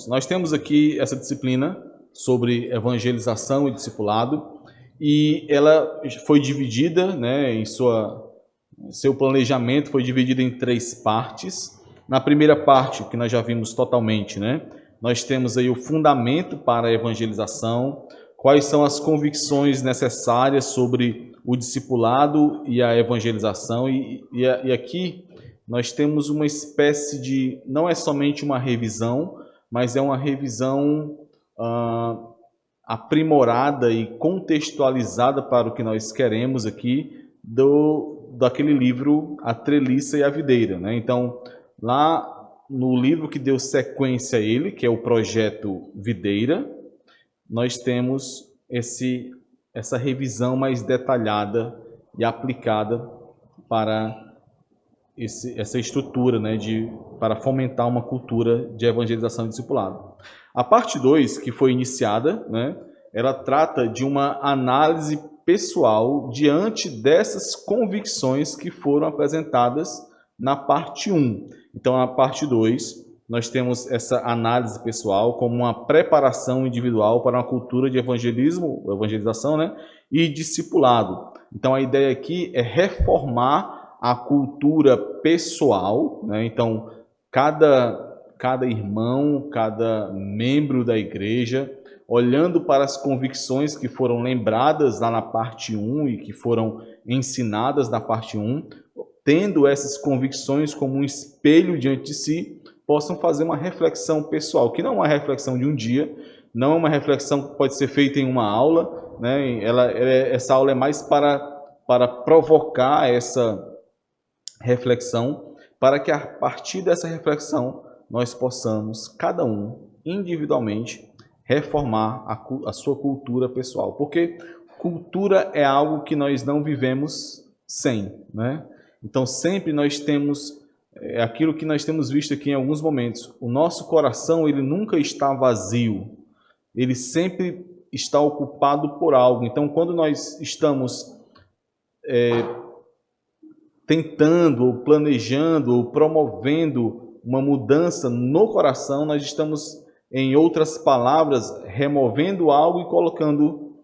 Nós temos aqui essa disciplina sobre evangelização e discipulado, e ela foi dividida, né, seu planejamento foi dividido em 3 partes. Na primeira parte, que nós já vimos totalmente, né, nós temos aí o fundamento para a evangelização, quais são as convicções necessárias sobre o discipulado e a evangelização, e aqui nós temos uma espécie de, não é somente uma revisão, mas é uma revisão aprimorada e contextualizada para o que nós queremos aqui daquele livro A Treliça e a Videira, né? Então, lá no livro que deu sequência a ele, que é o Projeto Videira, nós temos essa revisão mais detalhada e aplicada para essa estrutura, né, para fomentar uma cultura de evangelização e discipulado. A parte 2, que foi iniciada, né, ela trata de uma análise pessoal diante dessas convicções que foram apresentadas na parte 1. Então, na parte 2, nós temos essa análise pessoal como uma preparação individual para uma cultura de evangelização, né, e discipulado. Então, a ideia aqui é reformar a cultura pessoal, né? Então, cada irmão, cada membro da igreja, olhando para as convicções que foram lembradas lá na parte 1 e que foram ensinadas na parte 1, tendo essas convicções como um espelho diante de si, possam fazer uma reflexão pessoal, que não é uma reflexão de um dia, não é uma reflexão que pode ser feita em uma aula, né? Essa aula é mais para provocar essa reflexão, para que a partir dessa reflexão nós possamos, cada um, individualmente, reformar a sua cultura pessoal. Porque cultura é algo que nós não vivemos sem, né? Então sempre nós temos aquilo que nós temos visto aqui em alguns momentos. O nosso coração, ele nunca está vazio. Ele sempre está ocupado por algo. Então quando nós estamos tentando, ou planejando, ou promovendo uma mudança no coração, nós estamos, em outras palavras, removendo algo e colocando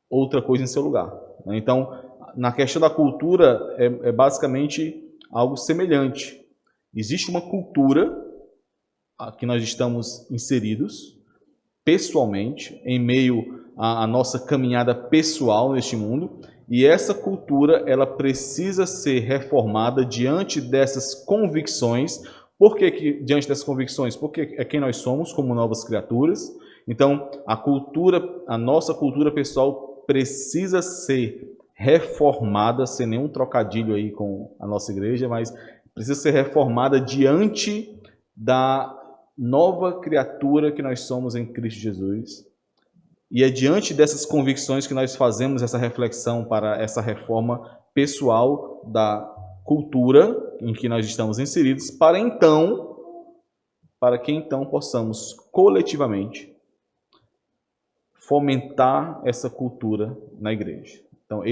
outra coisa em seu lugar. Então, na questão da cultura, é basicamente algo semelhante. Existe uma cultura a que nós estamos inseridos, pessoalmente, em meio à nossa caminhada pessoal neste mundo, e essa cultura, ela precisa ser reformada diante dessas convicções. Por que diante dessas convicções? Porque é quem nós somos como novas criaturas. Então, a nossa cultura pessoal precisa ser reformada, sem nenhum trocadilho aí com a nossa igreja, mas precisa ser reformada diante da nova criatura que nós somos em Cristo Jesus. E é diante dessas convicções que nós fazemos essa reflexão para essa reforma pessoal da cultura em que nós estamos inseridos, para que então possamos coletivamente fomentar essa cultura na igreja. Então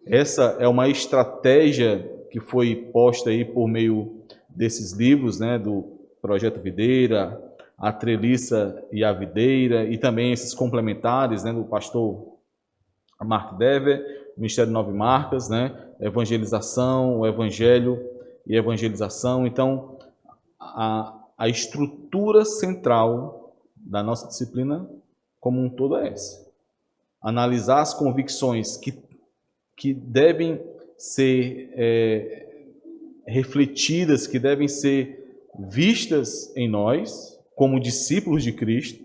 essa é uma estratégia que foi posta aí por meio desses livros, né, do Projeto Videira, A Treliça e a Videira, e também esses complementares, né, do pastor Mark Dever, Ministério 9 Marcas, né, evangelização, o evangelho e evangelização. Então, a estrutura central da nossa disciplina como um todo é essa. Analisar as convicções que devem ser refletidas, que devem ser vistas em nós, como discípulos de Cristo,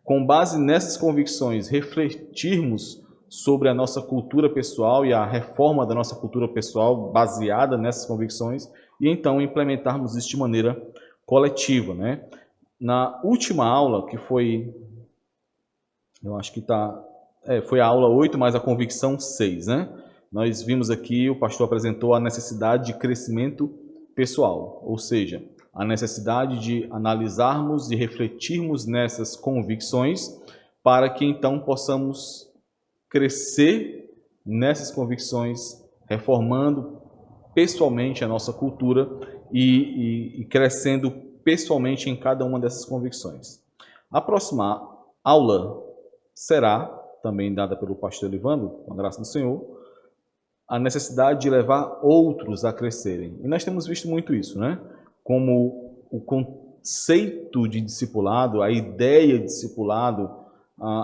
com base nessas convicções, refletirmos sobre a nossa cultura pessoal e a reforma da nossa cultura pessoal baseada nessas convicções, e então implementarmos isso de maneira coletiva, né? Na última aula, que foi, eu acho que foi a aula 8, mais a convicção 6, né? Nós vimos aqui, o pastor apresentou a necessidade de crescimento pessoal, ou seja, a necessidade de analisarmos e refletirmos nessas convicções para que então possamos crescer nessas convicções, reformando pessoalmente a nossa cultura e crescendo pessoalmente em cada uma dessas convicções. A próxima aula será, também dada pelo pastor Elivando, com a graça do Senhor, a necessidade de levar outros a crescerem. E nós temos visto muito isso, né? Como o conceito de discipulado, a ideia de discipulado,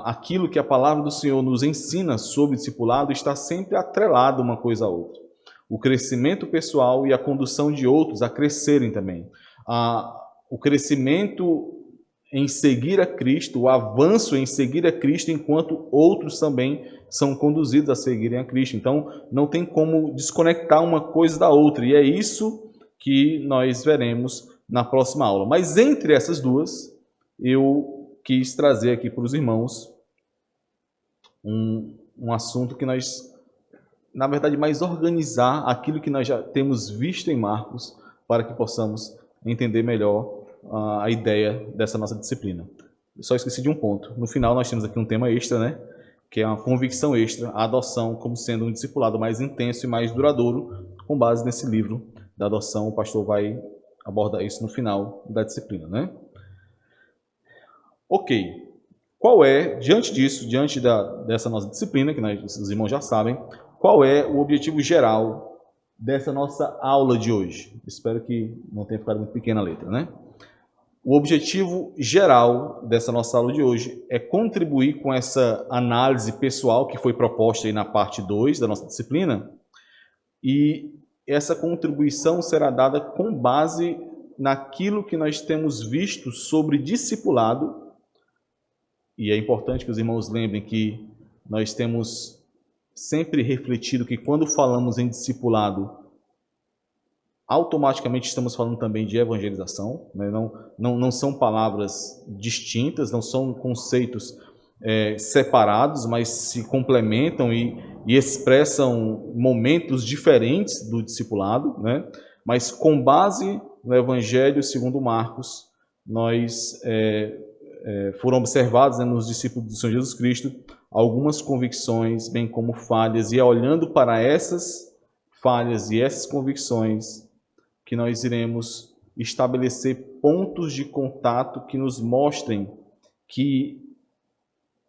aquilo que a palavra do Senhor nos ensina sobre discipulado está sempre atrelado uma coisa à outra. O crescimento pessoal e a condução de outros a crescerem também. O crescimento em seguir a Cristo, o avanço em seguir a Cristo, enquanto outros também são conduzidos a seguirem a Cristo. Então, não tem como desconectar uma coisa da outra, e é isso que nós veremos na próxima aula. Mas entre essas duas, eu quis trazer aqui para os irmãos um assunto que nós, na verdade, mais organizar aquilo que nós já temos visto em Marcos, para que possamos entender melhor a ideia dessa nossa disciplina. Eu só esqueci de um ponto. No final nós temos aqui um tema extra, né? Que é uma convicção extra, a adoção como sendo um discipulado mais intenso e mais duradouro, com base nesse livro da adoção. O pastor vai abordar isso no final da disciplina, né? Ok. Qual é, diante disso, diante dessa nossa disciplina, que os irmãos já sabem, qual é o objetivo geral dessa nossa aula de hoje? Espero que não tenha ficado muito pequena a letra, né? O objetivo geral dessa nossa aula de hoje é contribuir com essa análise pessoal que foi proposta aí na parte 2 da nossa disciplina, e essa contribuição será dada com base naquilo que nós temos visto sobre discipulado, e é importante que os irmãos lembrem que nós temos sempre refletido que quando falamos em discipulado, automaticamente estamos falando também de evangelização, né? Não são palavras distintas, não são conceitos separados, mas se complementam e expressam momentos diferentes do discipulado, né? Mas com base no Evangelho segundo Marcos, foram observados, né, nos discípulos do Senhor Jesus Cristo algumas convicções, bem como falhas, e é olhando para essas falhas e essas convicções que nós iremos estabelecer pontos de contato que nos mostrem que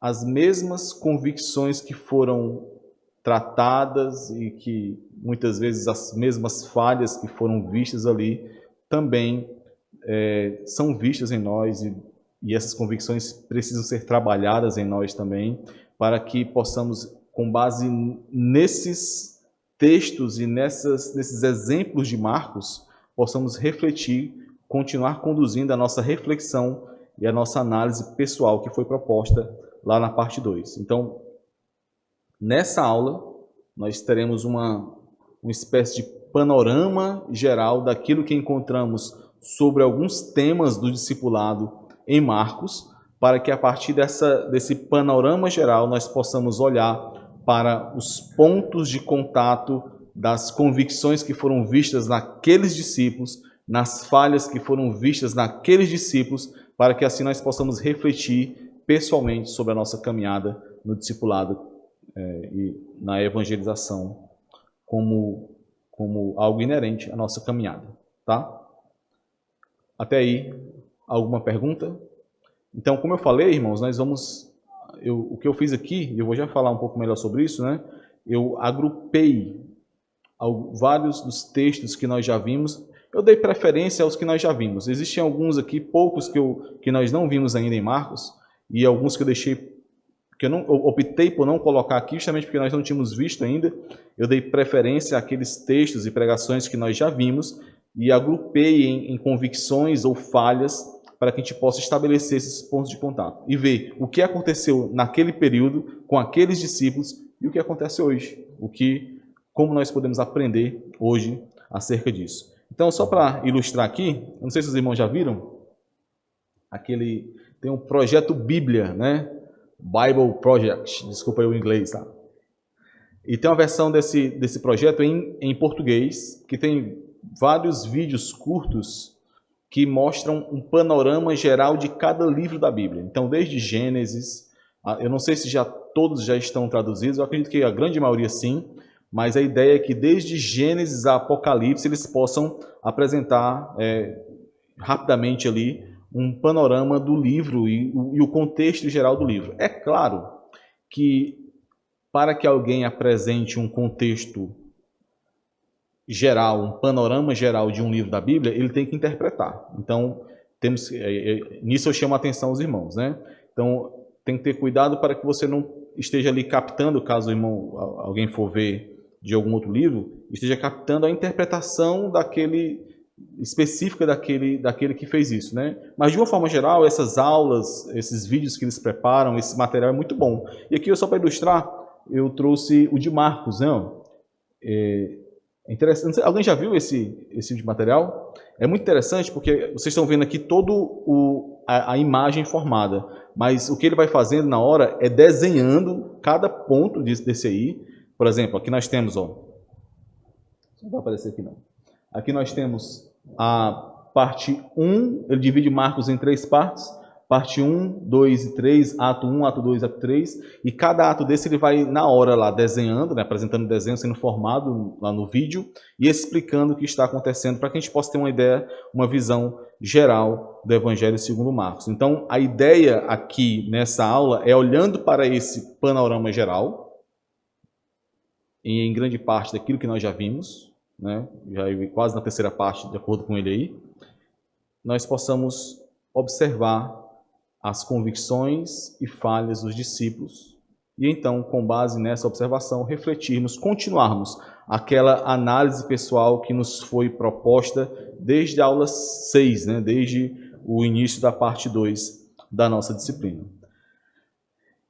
as mesmas convicções que foram tratadas e que muitas vezes as mesmas falhas que foram vistas ali também são vistas em nós, e essas convicções precisam ser trabalhadas em nós também, para que possamos, com base nesses textos e nesses exemplos de Marcos, possamos refletir, continuar conduzindo a nossa reflexão e a nossa análise pessoal que foi proposta lá na parte 2. Então, nessa aula, nós teremos uma espécie de panorama geral daquilo que encontramos sobre alguns temas do discipulado em Marcos, para que a partir desse panorama geral nós possamos olhar para os pontos de contato das convicções que foram vistas naqueles discípulos, nas falhas que foram vistas naqueles discípulos, para que assim nós possamos refletir pessoalmente sobre a nossa caminhada no discipulado e na evangelização como algo inerente à nossa caminhada, tá? Até aí, alguma pergunta? Então, como eu falei, irmãos, o que eu fiz aqui, eu vou já falar um pouco melhor sobre isso, né? Eu agrupei vários dos textos que nós já vimos. Eu dei preferência aos que nós já vimos. Existem alguns aqui, poucos que nós não vimos ainda em Marcos, e alguns que eu deixei, que eu optei por não colocar aqui, justamente porque nós não tínhamos visto ainda. Eu dei preferência àqueles textos e pregações que nós já vimos, e agrupei em convicções ou falhas, para que a gente possa estabelecer esses pontos de contato e ver o que aconteceu naquele período com aqueles discípulos e o que acontece hoje, como nós podemos aprender hoje acerca disso. Então, só para ilustrar aqui, eu não sei se os irmãos já viram, tem um projeto Bíblia, né? Bible Project, desculpa aí o inglês, tá? E tem uma versão desse projeto em português, que tem vários vídeos curtos que mostram um panorama geral de cada livro da Bíblia. Então, desde Gênesis, eu não sei se todos já estão traduzidos, eu acredito que a grande maioria sim, mas a ideia é que desde Gênesis a Apocalipse eles possam apresentar rapidamente ali um panorama do livro e o contexto geral do livro. É claro que para que alguém apresente um contexto geral, um panorama geral de um livro da Bíblia, ele tem que interpretar. Então, nisso eu chamo a atenção aos irmãos, né? Então, tem que ter cuidado para que você não esteja ali captando, caso o irmão, alguém for ver de algum outro livro, esteja captando a interpretação específica daquele que fez isso, né? Mas de uma forma geral, essas aulas, esses vídeos que eles preparam, esse material é muito bom. E aqui, só para ilustrar, eu trouxe o de Marcos, né? É interessante. Alguém já viu esse tipo de material? É muito interessante porque vocês estão vendo aqui toda a imagem formada, mas o que ele vai fazendo na hora é desenhando cada ponto desse aí. Por exemplo, aqui nós temos, ó, não vai aparecer aqui não. Aqui nós temos a parte 1, ele divide Marcos em 3 partes, parte 1, 2 e 3, ato 1, ato 2, ato 3, e cada ato desse ele vai na hora lá desenhando, né, apresentando o desenho, sendo formado lá no vídeo, e explicando o que está acontecendo, para que a gente possa ter uma ideia, uma visão geral do Evangelho segundo Marcos. Então, a ideia aqui nessa aula é olhando para esse panorama geral, e em grande parte daquilo que nós já vimos, né, já quase na terceira parte, de acordo com ele aí, nós possamos observar as convicções e falhas dos discípulos e então, com base nessa observação, refletirmos, continuarmos aquela análise pessoal que nos foi proposta desde a aula 6, né, desde o início da parte 2 da nossa disciplina.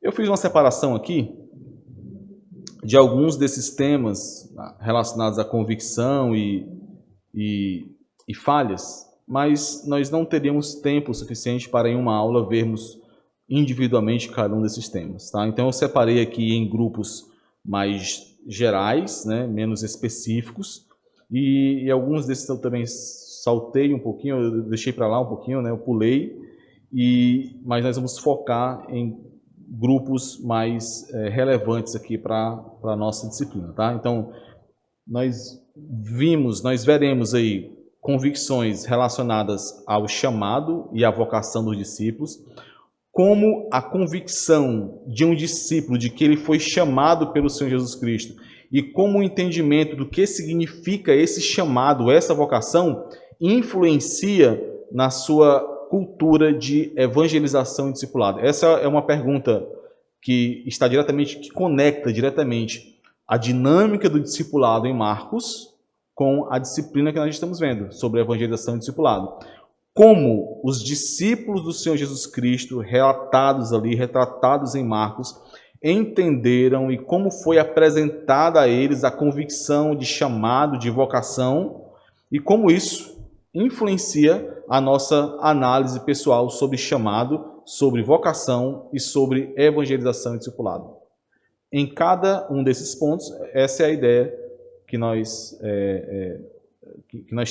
Eu fiz uma separação aqui de alguns desses temas relacionados à convicção e falhas, mas nós não teríamos tempo suficiente para em uma aula vermos individualmente cada um desses temas, tá? Então eu separei aqui em grupos mais gerais, né, menos específicos, e alguns desses eu também saltei um pouquinho, eu deixei para lá um pouquinho, né, eu pulei, mas nós vamos focar em grupos mais relevantes aqui para a nossa disciplina, tá? Então, nós veremos aí convicções relacionadas ao chamado e à vocação dos discípulos, como a convicção de um discípulo de que ele foi chamado pelo Senhor Jesus Cristo e como o entendimento do que significa esse chamado, essa vocação, influencia na sua cultura de evangelização e discipulado. Essa é uma pergunta que conecta diretamente a dinâmica do discipulado em Marcos com a disciplina que nós estamos vendo sobre evangelização e discipulado. Como os discípulos do Senhor Jesus Cristo, retratados em Marcos, entenderam e como foi apresentada a eles a convicção de chamado, de vocação, e como isso influencia a nossa análise pessoal sobre chamado, sobre vocação e sobre evangelização e discipulado. Em cada um desses pontos, essa é a ideia que nós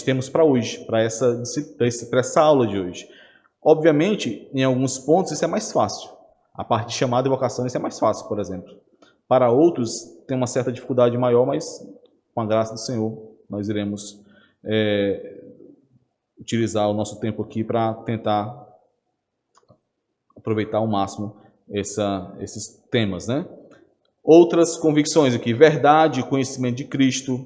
temos para hoje, para essa aula de hoje. Obviamente, em alguns pontos isso é mais fácil. A parte de chamada e vocação, isso é mais fácil, por exemplo. Para outros, tem uma certa dificuldade maior, mas com a graça do Senhor, nós iremos utilizar o nosso tempo aqui para tentar aproveitar ao máximo esses temas, né? Outras convicções aqui: verdade, conhecimento de Cristo,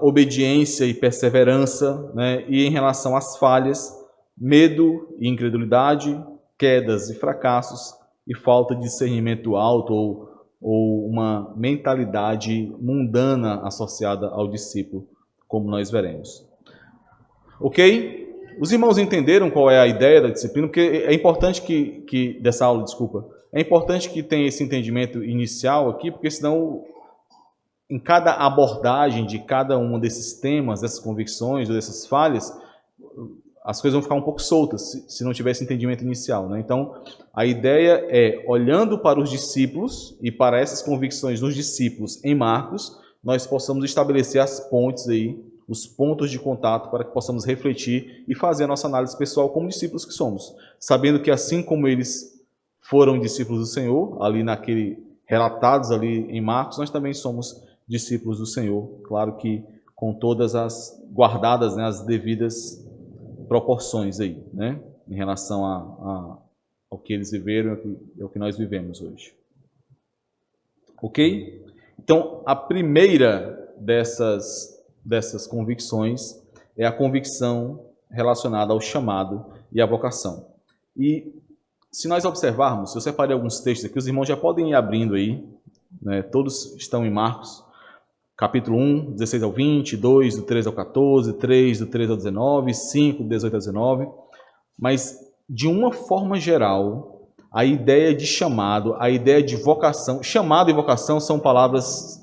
obediência e perseverança, né? E em relação às falhas, medo e incredulidade, quedas e fracassos e falta de discernimento alto ou uma mentalidade mundana associada ao discípulo, como nós veremos. Ok? Os irmãos entenderam qual é a ideia da disciplina? Porque é importante dessa aula, é importante que tenha esse entendimento inicial aqui, porque senão, em cada abordagem de cada um desses temas, dessas convicções, dessas falhas, as coisas vão ficar um pouco soltas, se não tiver esse entendimento inicial, né? Então, a ideia é, olhando para os discípulos e para essas convicções dos discípulos em Marcos, nós possamos estabelecer as pontes aí, os pontos de contato para que possamos refletir e fazer a nossa análise pessoal como discípulos que somos, sabendo que assim como eles foram discípulos do Senhor, relatados ali em Marcos, nós também somos discípulos do Senhor, claro que com todas as guardadas, né, as devidas proporções aí, né? Em relação ao que eles viveram e ao que nós vivemos hoje. Ok? Então, a primeira dessas convicções é a convicção relacionada ao chamado e à vocação. E se nós observarmos, eu separei alguns textos aqui, os irmãos já podem ir abrindo aí, né? Todos estão em Marcos, capítulo 1, 16 ao 20, 2, do 13 ao 14, 3, do 13 ao 19, 5, do 18 ao 19. Mas, de uma forma geral, a ideia de chamado, a ideia de vocação, chamado e vocação são palavras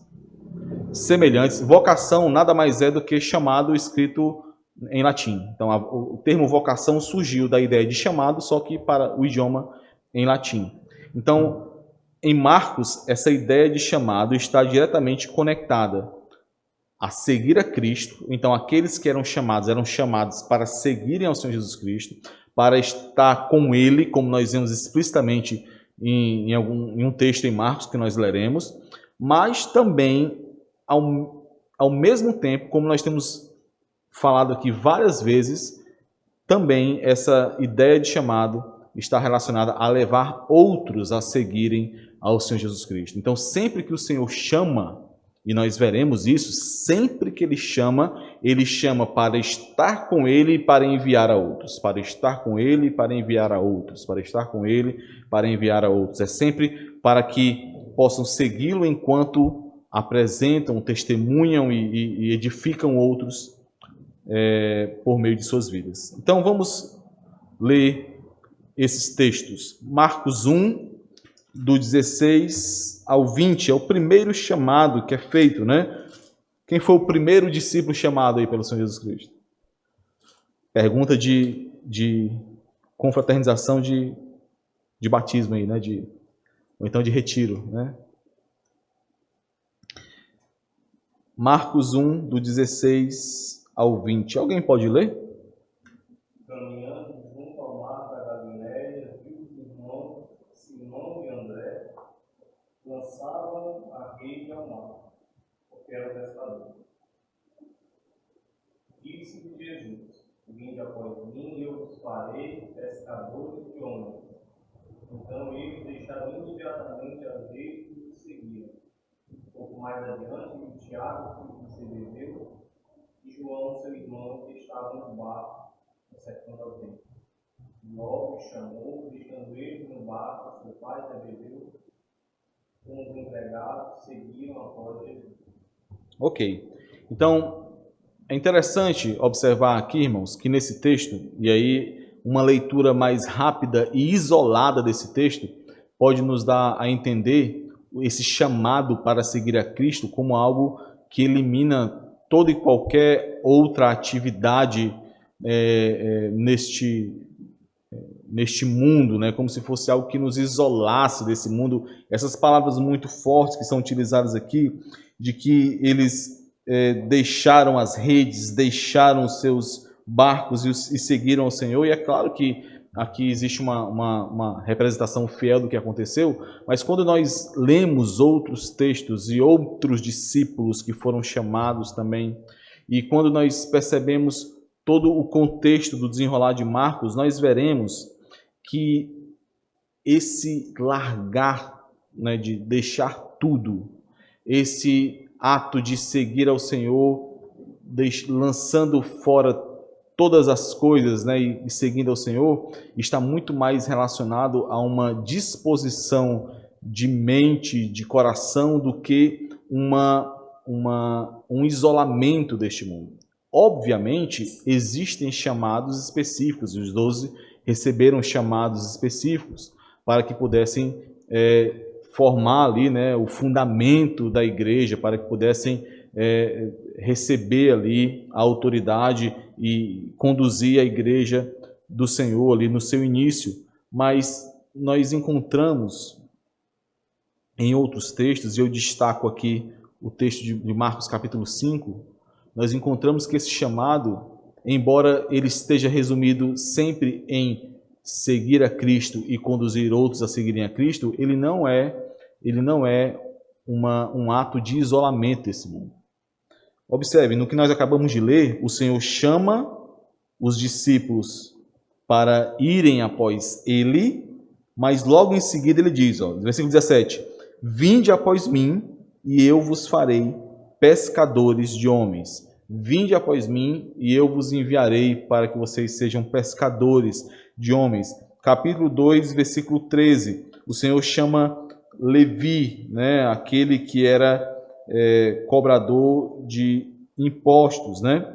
semelhantes. Vocação nada mais é do que chamado escrito em latim. Então, o termo vocação surgiu da ideia de chamado, só que para o idioma em latim. Então, em Marcos, essa ideia de chamado está diretamente conectada a seguir a Cristo. Então, aqueles que eram chamados para seguirem ao Senhor Jesus Cristo, para estar com Ele, como nós vemos explicitamente em um texto em Marcos que nós leremos, mas também, ao mesmo tempo, como nós temos falado aqui várias vezes, também essa ideia de chamado está relacionada a levar outros a seguirem ao Senhor Jesus Cristo. Então, sempre que o Senhor chama, e nós veremos isso, sempre que Ele chama para estar com Ele e para enviar a outros. Para estar com Ele e para enviar a outros. Para estar com Ele para enviar a outros. É sempre para que possam segui-lo enquanto apresentam, testemunham e edificam outros por meio de suas vidas. Então, vamos ler esses textos. Marcos 1, do 16 ao 20, é o primeiro chamado que é feito, né? Quem foi o primeiro discípulo chamado aí pelo Senhor Jesus Cristo? Pergunta de confraternização de batismo aí, né? Ou então de retiro, né? Marcos 1, do 16 ao 20. Alguém pode ler? Lançavam a rede ao mar, porque era pescador. Disse-lhe Jesus: Vinde após mim, e eu vos farei pescadores de homens. Então eles deixaram imediatamente as redes e o seguiram. Pouco mais adiante, Tiago, filho de Zebedeu, e João, seu irmão, que estavam no barco, secando ao vento. Logo chamou, deixando eles no barco, seu pai Zebedeu, com os empregados, seguiram após Jesus. Ok. Então, é interessante observar aqui, irmãos, que nesse texto, e aí uma leitura mais rápida e isolada desse texto, pode nos dar a entender esse chamado para seguir a Cristo como algo que elimina toda e qualquer outra atividade neste mundo, né? Como se fosse algo que nos isolasse desse mundo. Essas palavras muito fortes que são utilizadas aqui, de que eles deixaram as redes, deixaram os seus barcos e seguiram ao Senhor. E é claro que aqui existe uma representação fiel do que aconteceu, mas quando nós lemos outros textos e outros discípulos que foram chamados também, e quando nós percebemos todo o contexto do desenrolar de Marcos, nós veremos que esse largar, né, de deixar tudo, esse ato de seguir ao Senhor, lançando fora todas as coisas, né, e seguindo ao Senhor, está muito mais relacionado a uma disposição de mente, de coração, do que um isolamento deste mundo. Obviamente, existem chamados específicos, e os 12 receberam chamados específicos para que pudessem formar ali, né, o fundamento da igreja, para que pudessem receber ali a autoridade e conduzir a igreja do Senhor ali no seu início. Mas nós encontramos em outros textos, e eu destaco aqui o texto de Marcos capítulo 5, nós encontramos que esse chamado, embora ele esteja resumido sempre em seguir a Cristo e conduzir outros a seguirem a Cristo, ele não é um ato de isolamento desse mundo. Observe, no que nós acabamos de ler, o Senhor chama os discípulos para irem após ele, mas logo em seguida ele diz, versículo 17, vinde após mim e eu vos farei pescadores de homens. Vinde após mim e eu vos enviarei para que vocês sejam pescadores de homens. Capítulo 2, versículo 13. O Senhor chama Levi, né, aquele que era cobrador de impostos, né?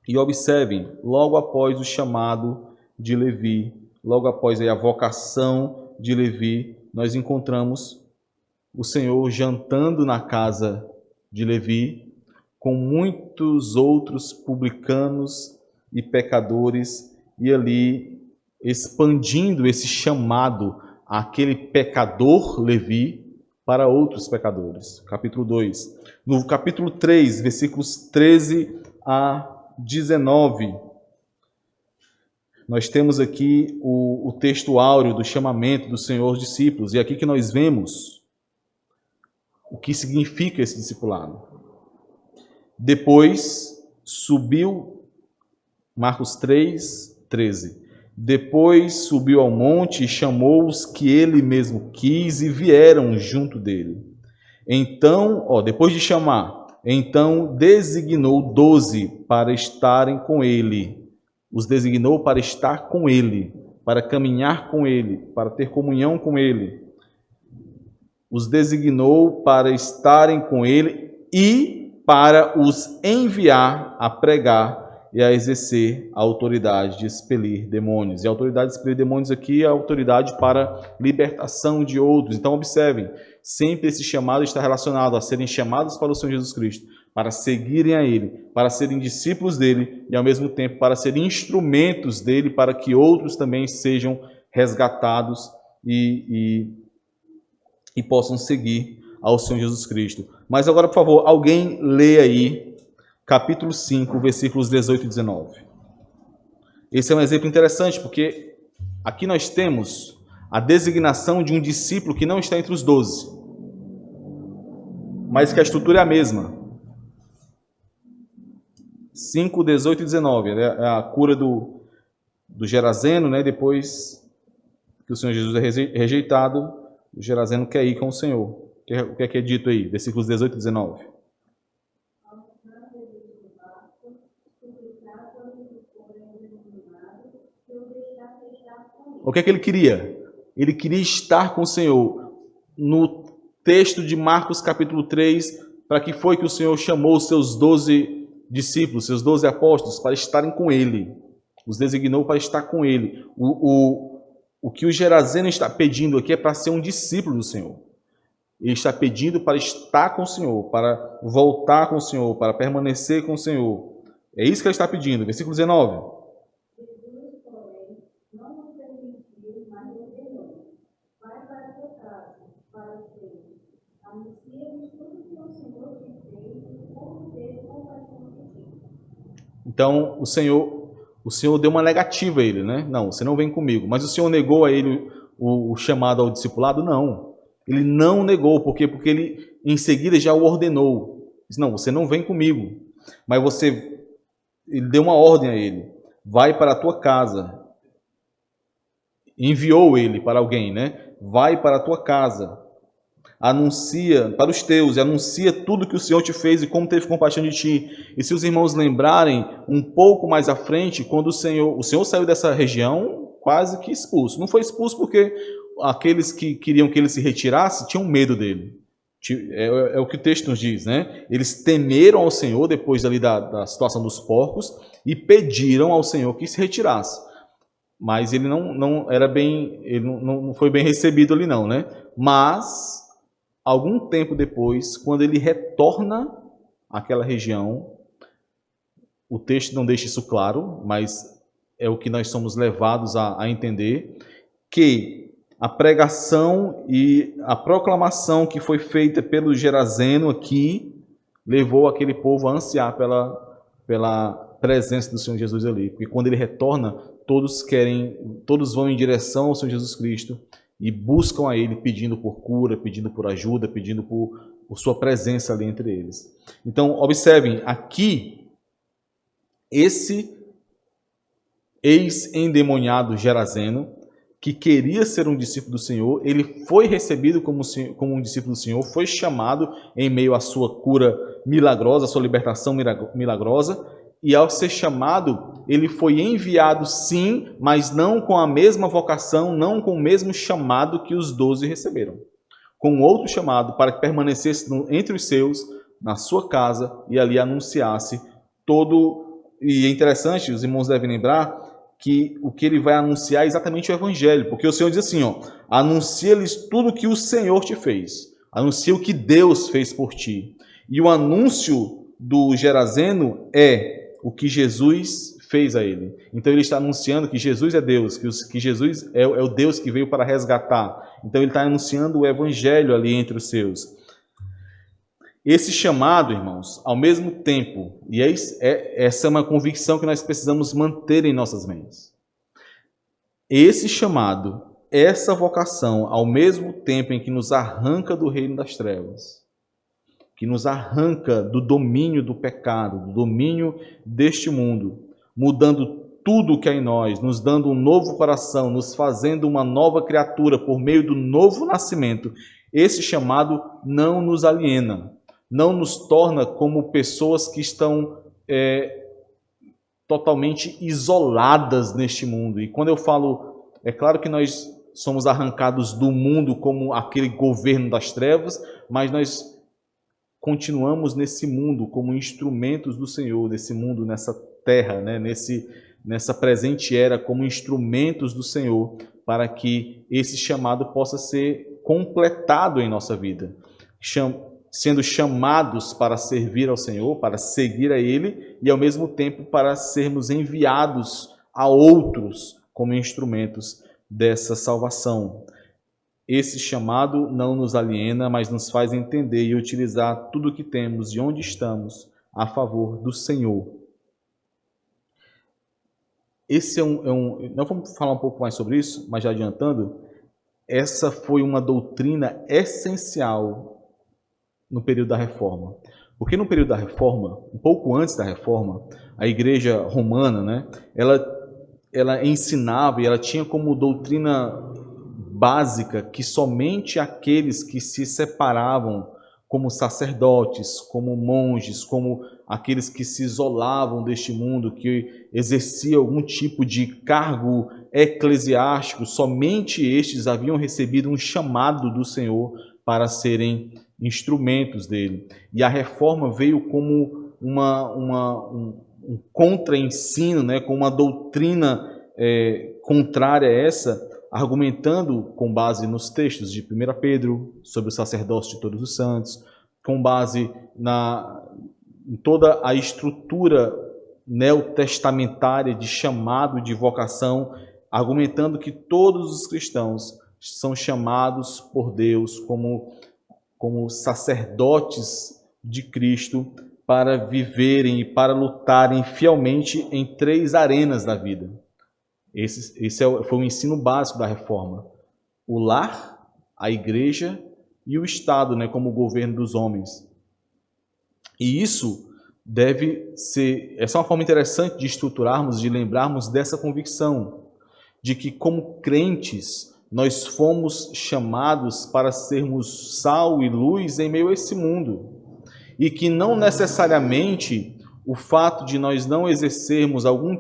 E observem, logo após o chamado de Levi, logo após a vocação de Levi, nós encontramos o Senhor jantando na casa de Levi, com muitos outros publicanos e pecadores, e ali expandindo esse chamado àquele pecador Levi para outros pecadores. Capítulo 2. No capítulo 3, versículos 13 a 19, nós temos aqui o texto áureo do chamamento do Senhor aos discípulos, e aqui que nós vemos o que significa esse discipulado. Depois subiu, Marcos 3, 13. Depois subiu ao monte e chamou os que ele mesmo quis e vieram junto dele. Então, depois de chamar, então designou 12 para estarem com ele. Os designou para estar com ele, para caminhar com ele, para ter comunhão com ele. Os designou para estarem com ele e para os enviar a pregar e a exercer a autoridade de expelir demônios. E a autoridade de expelir demônios aqui é a autoridade para libertação de outros. Então, observem, sempre esse chamado está relacionado a serem chamados para o Senhor Jesus Cristo, para seguirem a Ele, para serem discípulos dEle e, ao mesmo tempo, para serem instrumentos dEle, para que outros também sejam resgatados e possam seguir ao Senhor Jesus Cristo. Mas agora, por favor, alguém lê aí capítulo 5, versículos 18 e 19. Esse é um exemplo interessante, porque aqui nós temos a designação de um discípulo que não está entre os 12, mas que a estrutura é a mesma. 5, 18 e 19, é a cura do Gerazeno, né? Depois que o Senhor Jesus é rejeitado, o Gerazeno quer ir com o Senhor. O que é dito aí? Versículos 18 e 19. O que é que ele queria? Ele queria estar com o Senhor. No texto de Marcos capítulo 3, para que foi que o Senhor chamou os seus 12 discípulos, seus 12 apóstolos, para estarem com ele. Os designou para estar com ele. O que o Gerazeno está pedindo aqui é para ser um discípulo do Senhor. Ele está pedindo para estar com o Senhor, para voltar com o Senhor, para permanecer com o Senhor. É isso que ele está pedindo. Versículo 19. Então, o Senhor deu uma negativa a ele, né? Não, você não vem comigo. Mas o Senhor negou a ele o chamado ao discipulado? Não. Ele não negou, por quê? Porque ele em seguida já o ordenou. Disse, não, você não vem comigo. Mas ele deu uma ordem a ele. Vai para a tua casa. Enviou ele para alguém, né? Vai para a tua casa. Anuncia para os teus, e anuncia tudo que o Senhor te fez e como teve compaixão de ti. E se os irmãos lembrarem, um pouco mais à frente, quando o Senhor saiu dessa região quase que expulso. Não foi expulso porque aqueles que queriam que ele se retirasse tinham medo dele. É o que o texto nos diz, né? Eles temeram ao Senhor depois ali da situação dos porcos e pediram ao Senhor que se retirasse. Mas ele não foi bem recebido ali não, né? Mas algum tempo depois, quando ele retorna àquela região, o texto não deixa isso claro, mas é o que nós somos levados a entender, que a pregação e a proclamação que foi feita pelo Gerazeno aqui, levou aquele povo a ansiar pela presença do Senhor Jesus ali. Porque quando ele retorna, todos vão em direção ao Senhor Jesus Cristo, e buscam a Ele pedindo por cura, pedindo por ajuda, pedindo por sua presença ali entre eles. Então, observem, aqui, esse ex-endemoniado Geraseno, que queria ser um discípulo do Senhor. Ele foi recebido como um discípulo do Senhor, foi chamado em meio à sua cura milagrosa, à sua libertação milagrosa, e ao ser chamado, ele foi enviado sim, mas não com a mesma vocação, não com o mesmo chamado que os 12 receberam. Com outro chamado, para que permanecesse entre os seus, na sua casa, e ali anunciasse todo... E é interessante, os irmãos devem lembrar, que o que ele vai anunciar é exatamente o Evangelho, porque o Senhor diz assim, ó, anuncia-lhes tudo o que o Senhor te fez, anuncia o que Deus fez por ti. E o anúncio do Geraseno é o que Jesus fez a ele. Então ele está anunciando que Jesus é Deus, que Jesus é o Deus que veio para resgatar. Então ele está anunciando o Evangelho ali entre os seus. Esse chamado, irmãos, ao mesmo tempo, e essa é uma convicção que nós precisamos manter em nossas mentes. Esse chamado, essa vocação, ao mesmo tempo em que nos arranca do reino das trevas, que nos arranca do domínio do pecado, do domínio deste mundo, mudando tudo o que há em nós, nos dando um novo coração, nos fazendo uma nova criatura por meio do novo nascimento, esse chamado não nos aliena, não nos torna como pessoas que estão totalmente isoladas neste mundo. E quando eu falo, é claro que nós somos arrancados do mundo como aquele governo das trevas, mas nós continuamos nesse mundo como instrumentos do Senhor, nesse mundo, nessa terra, né? nessa presente era, como instrumentos do Senhor, para que esse chamado possa ser completado em nossa vida. Sendo chamados para servir ao Senhor, para seguir a Ele, e ao mesmo tempo para sermos enviados a outros como instrumentos dessa salvação. Esse chamado não nos aliena, mas nos faz entender e utilizar tudo o que temos e onde estamos a favor do Senhor. Esse nós vamos falar um pouco mais sobre isso, mas já adiantando, essa foi uma doutrina essencial no período da Reforma. Porque no período da Reforma, um pouco antes da Reforma, a Igreja Romana, né, ela ensinava e ela tinha como doutrina básica que somente aqueles que se separavam como sacerdotes, como monges, como aqueles que se isolavam deste mundo, que exerciam algum tipo de cargo eclesiástico, somente estes haviam recebido um chamado do Senhor para serem instrumentos dele. E a reforma veio como um contra-ensino, né, com uma doutrina contrária a essa, argumentando com base nos textos de 1 Pedro, sobre o sacerdócio de todos os santos, com base em toda a estrutura neotestamentária de chamado, de vocação, argumentando que todos os cristãos são chamados por Deus como sacerdotes de Cristo para viverem e para lutarem fielmente em 3 arenas da vida. Esse foi o ensino básico da reforma. O lar, a igreja e o Estado, né, como governo dos homens. E isso deve ser... Essa é uma forma interessante de estruturarmos, de lembrarmos dessa convicção, de que como crentes nós fomos chamados para sermos sal e luz em meio a esse mundo. E que não necessariamente o fato de nós não exercermos algum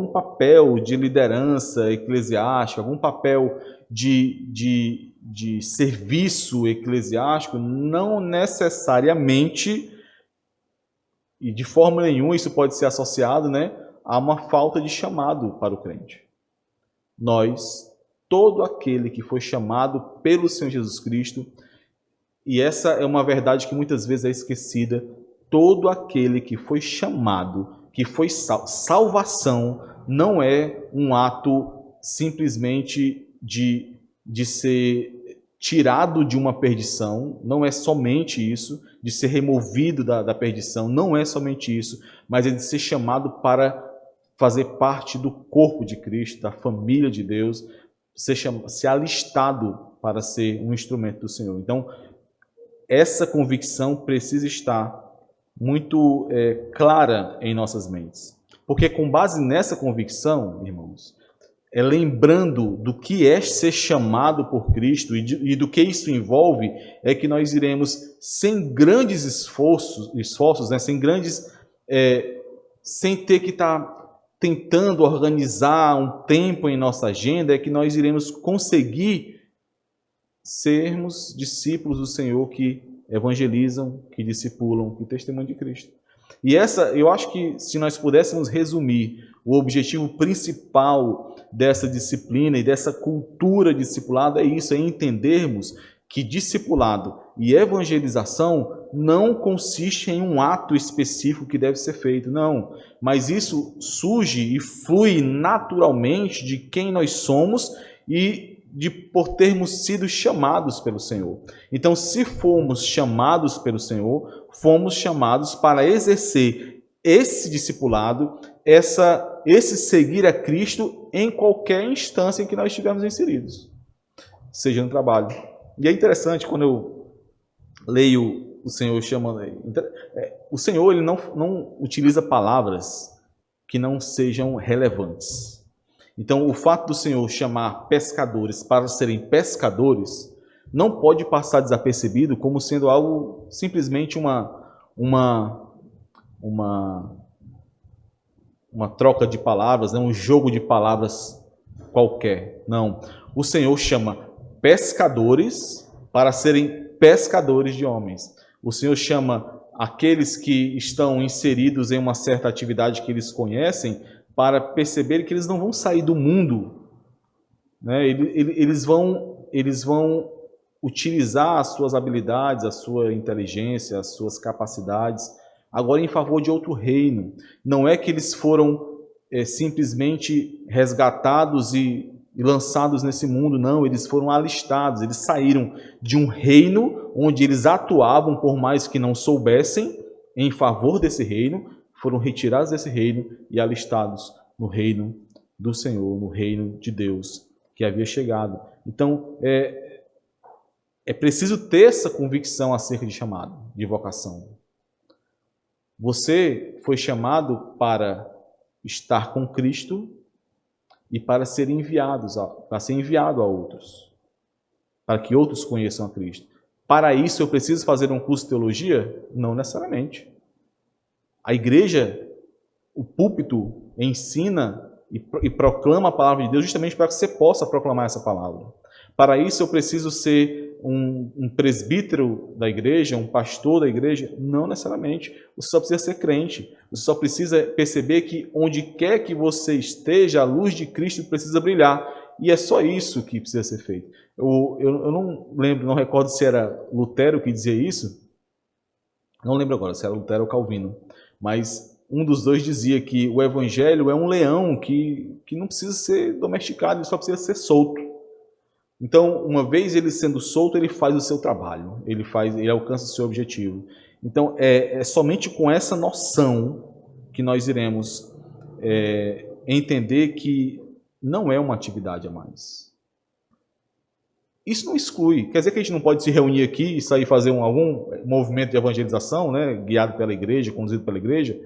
papel de liderança eclesiástica, algum papel de serviço eclesiástico, não necessariamente, e de forma nenhuma isso pode ser associado, né, a uma falta de chamado para o crente. Todo aquele que foi chamado pelo Senhor Jesus Cristo, e essa é uma verdade que muitas vezes é esquecida, todo aquele que foi chamado, que foi salvação, não é um ato simplesmente de ser tirado de uma perdição, não é somente isso, de ser removido da perdição, não é somente isso, mas é de ser chamado para fazer parte do corpo de Cristo, da família de Deus, ser alistado para ser um instrumento do Senhor. Então, essa convicção precisa estar muito clara em nossas mentes. Porque com base nessa convicção, irmãos, lembrando do que é ser chamado por Cristo e do que isso envolve, é que nós iremos, sem grandes esforços, né, sem ter que estar tentando organizar um tempo em nossa agenda, é que nós iremos conseguir sermos discípulos do Senhor que evangelizam, que discipulam, que testemunham de Cristo. E eu acho que se nós pudéssemos resumir o objetivo principal dessa disciplina e dessa cultura discipulada, é isso, é entendermos que discipulado e evangelização não consiste em um ato específico que deve ser feito, não. Mas isso surge e flui naturalmente de quem nós somos e por termos sido chamados pelo Senhor. Então, se fomos chamados pelo Senhor, fomos chamados para exercer esse discipulado, esse seguir a Cristo em qualquer instância em que nós estivermos inseridos, seja no trabalho. E é interessante quando eu leio o Senhor chamando. O Senhor ele não utiliza palavras que não sejam relevantes. Então, o fato do Senhor chamar pescadores para serem pescadores não pode passar desapercebido como sendo algo simplesmente uma troca de palavras, um jogo de palavras qualquer. Não. O Senhor chama pescadores para serem pescadores de homens. O Senhor chama aqueles que estão inseridos em uma certa atividade que eles conhecem para perceber que eles não vão sair do mundo, né? Eles vão utilizar as suas habilidades, a sua inteligência, as suas capacidades, agora em favor de outro reino. Não é que eles foram simplesmente resgatados e lançados nesse mundo, não, eles foram alistados, eles saíram de um reino onde eles atuavam, por mais que não soubessem, em favor desse reino, foram retirados desse reino e alistados no reino do Senhor, no reino de Deus que havia chegado. Então, é preciso ter essa convicção acerca de chamado, de vocação. Você foi chamado para estar com Cristo e para ser enviado a outros, para que outros conheçam a Cristo. Para isso, eu preciso fazer um curso de teologia? Não necessariamente. A igreja, o púlpito, ensina e proclama a palavra de Deus justamente para que você possa proclamar essa palavra. Para isso, eu preciso ser um presbítero da igreja, um pastor da igreja? Não necessariamente. Você só precisa ser crente. Você só precisa perceber que onde quer que você esteja, a luz de Cristo precisa brilhar. E é só isso que precisa ser feito. Eu não lembro, não recordo se era Lutero que dizia isso. Não lembro agora se era Lutero ou Calvino. Mas um dos dois dizia que o evangelho é um leão que não precisa ser domesticado, ele só precisa ser solto. Então, uma vez ele sendo solto, ele faz o seu trabalho, ele alcança o seu objetivo. Então, é somente com essa noção que nós iremos entender que não é uma atividade a mais. Isso não exclui. Quer dizer que a gente não pode se reunir aqui e sair fazer algum movimento de evangelização, né, guiado pela igreja, conduzido pela igreja?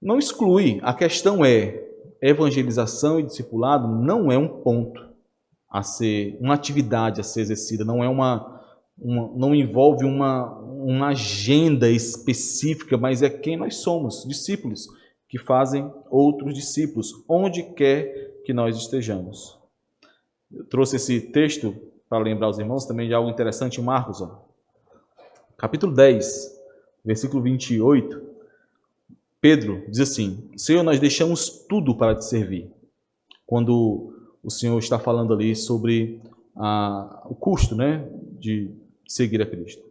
Não exclui. A questão é, evangelização e discipulado não é um ponto a ser, uma atividade a ser exercida, não é não envolve uma agenda específica, mas é quem nós somos, discípulos, que fazem outros discípulos, onde quer que nós estejamos. Eu trouxe esse texto para lembrar os irmãos também de algo interessante em Marcos, capítulo 10, versículo 28, Pedro diz assim: Senhor, nós deixamos tudo para te servir. Quando o Senhor está falando ali sobre o custo, né, de seguir a Cristo.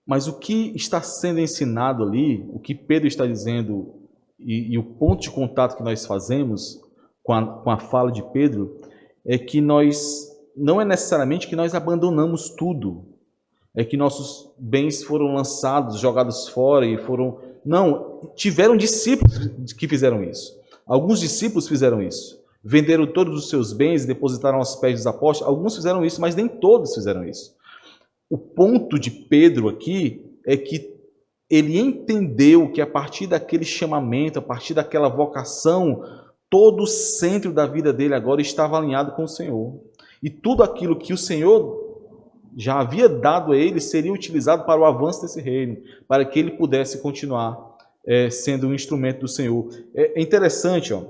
Mas o que está sendo ensinado ali, o que Pedro está dizendo e o ponto de contato que nós fazemos com a fala de Pedro é que não é necessariamente que nós abandonamos tudo, é que nossos bens foram lançados, jogados fora e foram... Não, tiveram discípulos que fizeram isso. Alguns discípulos fizeram isso. Venderam todos os seus bens e depositaram aos pés dos apóstolos. Alguns fizeram isso, mas nem todos fizeram isso. O ponto de Pedro aqui é que ele entendeu que a partir daquele chamamento, a partir daquela vocação, todo o centro da vida dele agora estava alinhado com o Senhor. E tudo aquilo que o Senhor já havia dado a ele seria utilizado para o avanço desse reino, para que ele pudesse continuar sendo um instrumento do Senhor. É interessante, ó,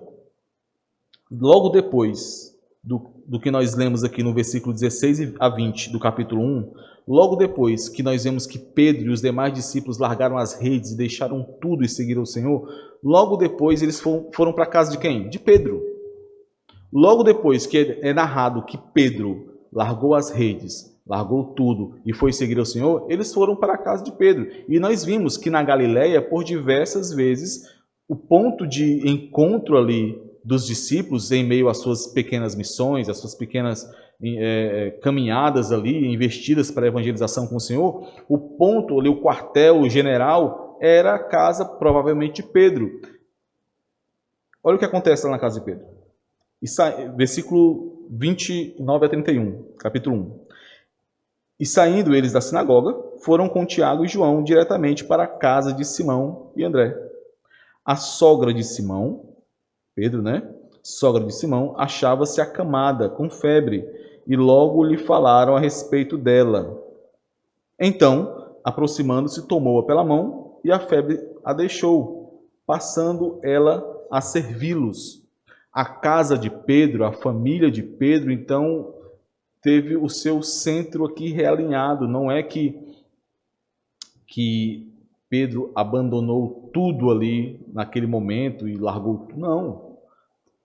logo depois do que nós lemos aqui no versículo 16 a 20 do capítulo 1, logo depois que nós vemos que Pedro e os demais discípulos largaram as redes e deixaram tudo e seguiram o Senhor, logo depois eles foram para a casa de quem? De Pedro. Logo depois que é narrado que Pedro largou as redes, largou tudo e foi seguir ao Senhor, eles foram para a casa de Pedro. E nós vimos que na Galileia, por diversas vezes, o ponto de encontro ali dos discípulos, em meio às suas pequenas missões, às suas pequenas caminhadas ali, investidas para a evangelização com o Senhor, o ponto ali, o quartel general, era a casa, provavelmente, de Pedro. Olha o que acontece lá na casa de Pedro. Versículo 29 a 31, capítulo 1. E saindo eles da sinagoga, foram com Tiago e João diretamente para a casa de Simão e André. A sogra de Simão, Pedro, né? Sogra de Simão, achava-se acamada, com febre, e logo lhe falaram a respeito dela. Então, aproximando-se, tomou-a pela mão, e a febre a deixou, passando ela a servi-los. A casa de Pedro, a família de Pedro, então, teve o seu centro aqui realinhado. Não é que Pedro abandonou tudo ali naquele momento e largou tudo. Não.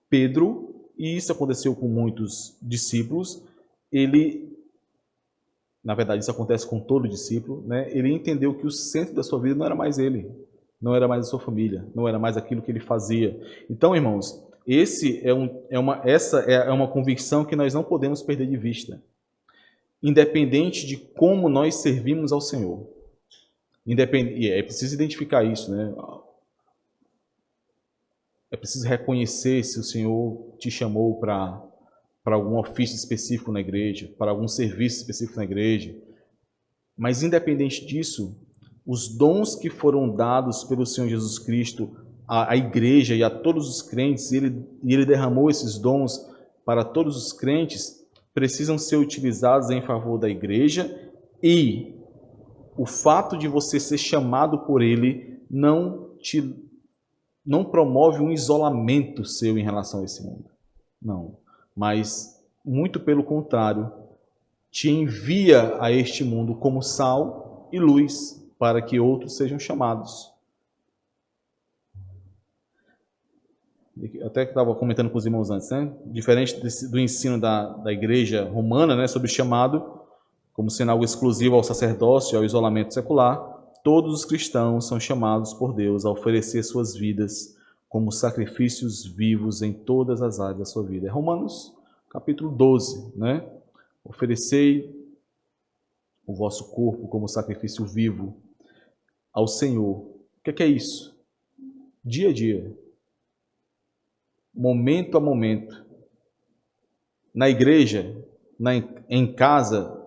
Pedro, e isso aconteceu com muitos discípulos, na verdade isso acontece com todo discípulo, né? Ele entendeu que o centro da sua vida não era mais ele, não era mais a sua família, não era mais aquilo que ele fazia. Então, irmãos, essa é uma convicção que nós não podemos perder de vista, independente de como nós servimos ao Senhor. E é preciso identificar isso, né? É preciso reconhecer se o Senhor te chamou para algum ofício específico na igreja, para algum serviço específico na igreja. Mas, independente disso, os dons que foram dados pelo Senhor Jesus Cristo à igreja e a todos os crentes, e ele derramou esses dons para todos os crentes, precisam ser utilizados em favor da igreja, e o fato de você ser chamado por ele não promove um isolamento seu em relação a esse mundo. Não. Mas, muito pelo contrário, te envia a este mundo como sal e luz, para que outros sejam chamados. Até que estava comentando com os irmãos antes, né? Diferente do ensino da igreja romana, né, sobre o chamado, como sendo algo exclusivo ao sacerdócio e ao isolamento secular, todos os cristãos são chamados por Deus a oferecer suas vidas como sacrifícios vivos em todas as áreas da sua vida. É Romanos capítulo 12, né? Oferecei o vosso corpo como sacrifício vivo ao Senhor. O que é isso? Dia a dia, momento a momento, na igreja, em casa,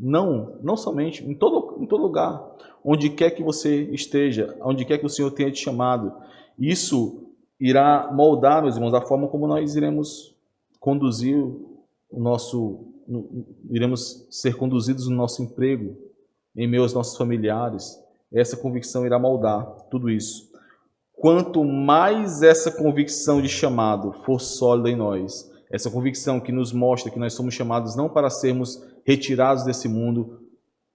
não somente, em todo lugar, onde quer que você esteja, onde quer que o Senhor tenha te chamado. Isso irá moldar, meus irmãos, a forma como nós iremos conduzir iremos ser conduzidos no nosso emprego, em meio aos nossos familiares. Essa convicção irá moldar tudo isso. Quanto mais essa convicção de chamado for sólida em nós, essa convicção que nos mostra que nós somos chamados não para sermos retirados desse mundo.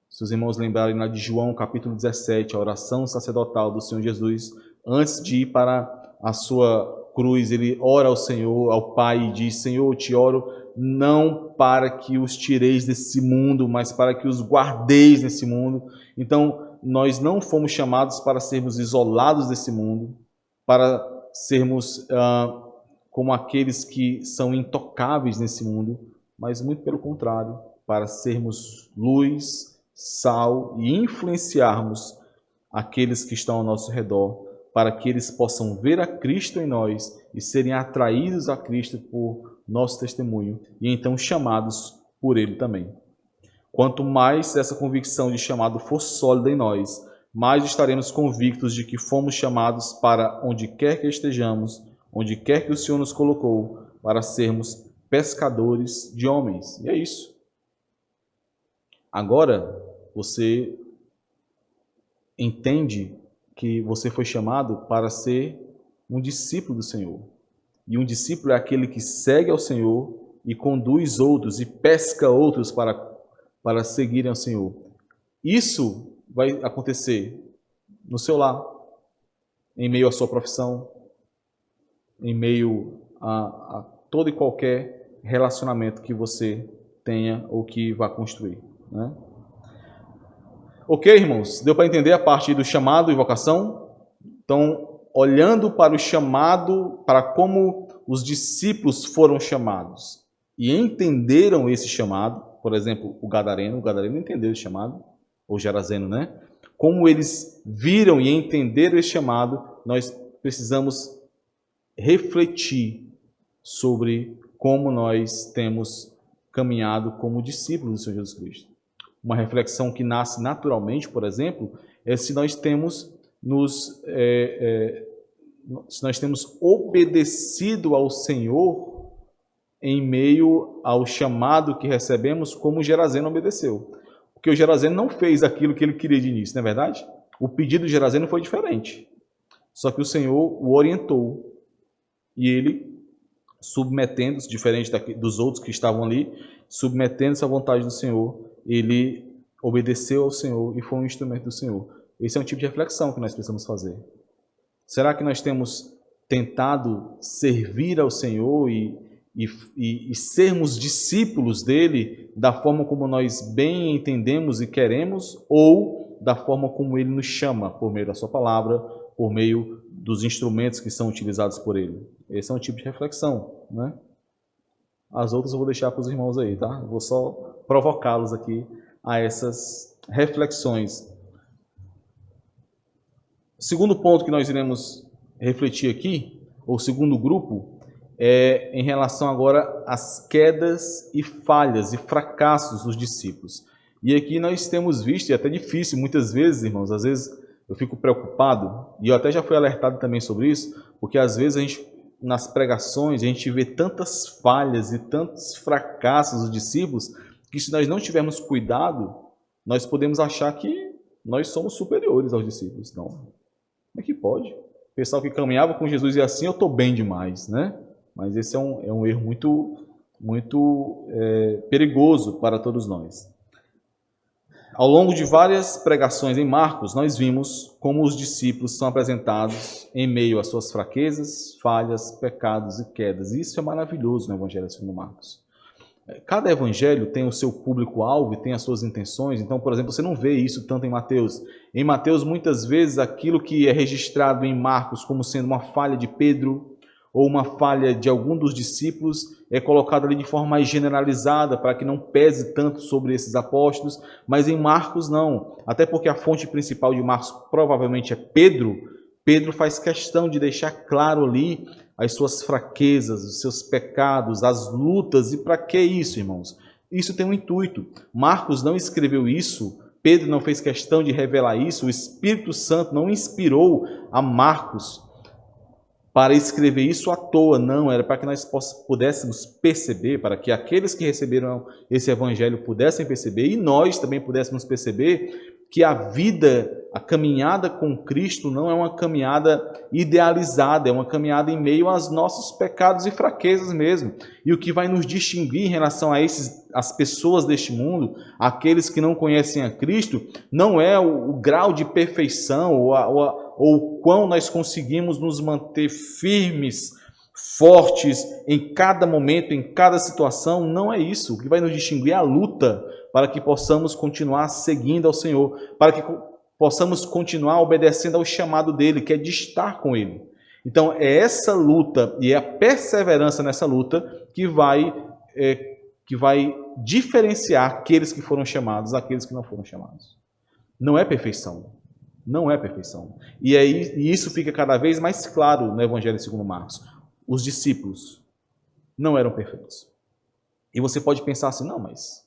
Se os irmãos lembrarem lá de João, capítulo 17, a oração sacerdotal do Senhor Jesus, antes de ir para a sua cruz, ele ora ao Senhor, ao Pai, e diz: Senhor, eu te oro não para que os tireis desse mundo, mas para que os guardeis nesse mundo. Então, nós não fomos chamados para sermos isolados desse mundo, para sermos como aqueles que são intocáveis nesse mundo, mas muito pelo contrário, para sermos luz, sal e influenciarmos aqueles que estão ao nosso redor, para que eles possam ver a Cristo em nós e serem atraídos a Cristo por nosso testemunho e então chamados por Ele também. Quanto mais essa convicção de chamado for sólida em nós, mais estaremos convictos de que fomos chamados para onde quer que estejamos, onde quer que o Senhor nos colocou, para sermos pescadores de homens. E é isso. Agora, você entende que você foi chamado para ser um discípulo do Senhor. E um discípulo é aquele que segue ao Senhor e conduz outros e pesca outros para seguirem ao Senhor. Isso vai acontecer no seu lar, em meio à sua profissão, em meio a todo e qualquer relacionamento que você tenha ou que vá construir, né? Ok, irmãos? Deu para entender a parte do chamado e vocação? Então, olhando para o chamado, para como os discípulos foram chamados e entenderam esse chamado, por exemplo, o Gadareno entendeu esse chamado, ou Geraseno, né? Como eles viram e entenderam esse chamado, nós precisamos refletir sobre como nós temos caminhado como discípulos do Senhor Jesus Cristo. Uma reflexão que nasce naturalmente, por exemplo, é se nós temos obedecido ao Senhor em meio ao chamado que recebemos, como Geraseno obedeceu. Porque o Geraseno não fez aquilo que ele queria de início, não é verdade? O pedido de Geraseno foi diferente. Só que o Senhor o orientou. E ele, submetendo-se, diferente dos outros que estavam ali, submetendo-se à vontade do Senhor, ele obedeceu ao Senhor e foi um instrumento do Senhor. Esse é um tipo de reflexão que nós precisamos fazer. Será que nós temos tentado servir ao Senhor e sermos discípulos dele da forma como nós bem entendemos e queremos, ou da forma como ele nos chama, por meio da sua palavra, por meio dos instrumentos que são utilizados por ele? Esse é um tipo de reflexão, né? As outras eu vou deixar para os irmãos aí, tá? Eu vou só provocá-los aqui a essas reflexões. O segundo ponto que nós iremos refletir aqui, ou segundo grupo, é em relação agora às quedas e falhas e fracassos dos discípulos. E aqui nós temos visto, e é até difícil muitas vezes, irmãos, às vezes eu fico preocupado, e eu até já fui alertado também sobre isso, porque às vezes nas pregações a gente vê tantas falhas e tantos fracassos dos discípulos, que se nós não tivermos cuidado, nós podemos achar que nós somos superiores aos discípulos. Não, como é que pode? O pessoal que caminhava com Jesus e assim, eu estou bem demais, né? Mas esse é um erro muito perigoso para todos nós. Ao longo de várias pregações em Marcos, nós vimos como os discípulos são apresentados em meio às suas fraquezas, falhas, pecados e quedas. E isso é maravilhoso no Evangelho segundo Marcos. Cada evangelho tem o seu público-alvo e tem as suas intenções. Então, por exemplo, você não vê isso tanto em Mateus. Em Mateus, muitas vezes, aquilo que é registrado em Marcos como sendo uma falha de Pedro ou uma falha de algum dos discípulos é colocado ali de forma mais generalizada para que não pese tanto sobre esses apóstolos. Mas em Marcos, não. Até porque a fonte principal de Marcos provavelmente é Pedro. Pedro faz questão de deixar claro ali as suas fraquezas, os seus pecados, as lutas. E para que isso, irmãos? Isso tem um intuito. Marcos não escreveu isso, Pedro não fez questão de revelar isso, o Espírito Santo não inspirou a Marcos para escrever isso à toa, não. Era para que nós pudéssemos perceber, para que aqueles que receberam esse evangelho pudessem perceber, e nós também pudéssemos perceber que a vida, a caminhada com Cristo não é uma caminhada idealizada, é uma caminhada em meio aos nossos pecados e fraquezas mesmo. E o que vai nos distinguir em relação a as pessoas deste mundo, aqueles que não conhecem a Cristo, não é o grau de perfeição ou o quão nós conseguimos nos manter firmes, fortes em cada momento, em cada situação. Não é isso. O que vai nos distinguir é a luta para que possamos continuar seguindo ao Senhor, para que possamos continuar obedecendo ao chamado dele, que é de estar com ele. Então, é essa luta e é a perseverança nessa luta que vai diferenciar aqueles que foram chamados daqueles que não foram chamados. Não é perfeição. Não é perfeição. E isso fica cada vez mais claro no Evangelho segundo Marcos. Os discípulos não eram perfeitos. E você pode pensar assim, não, mas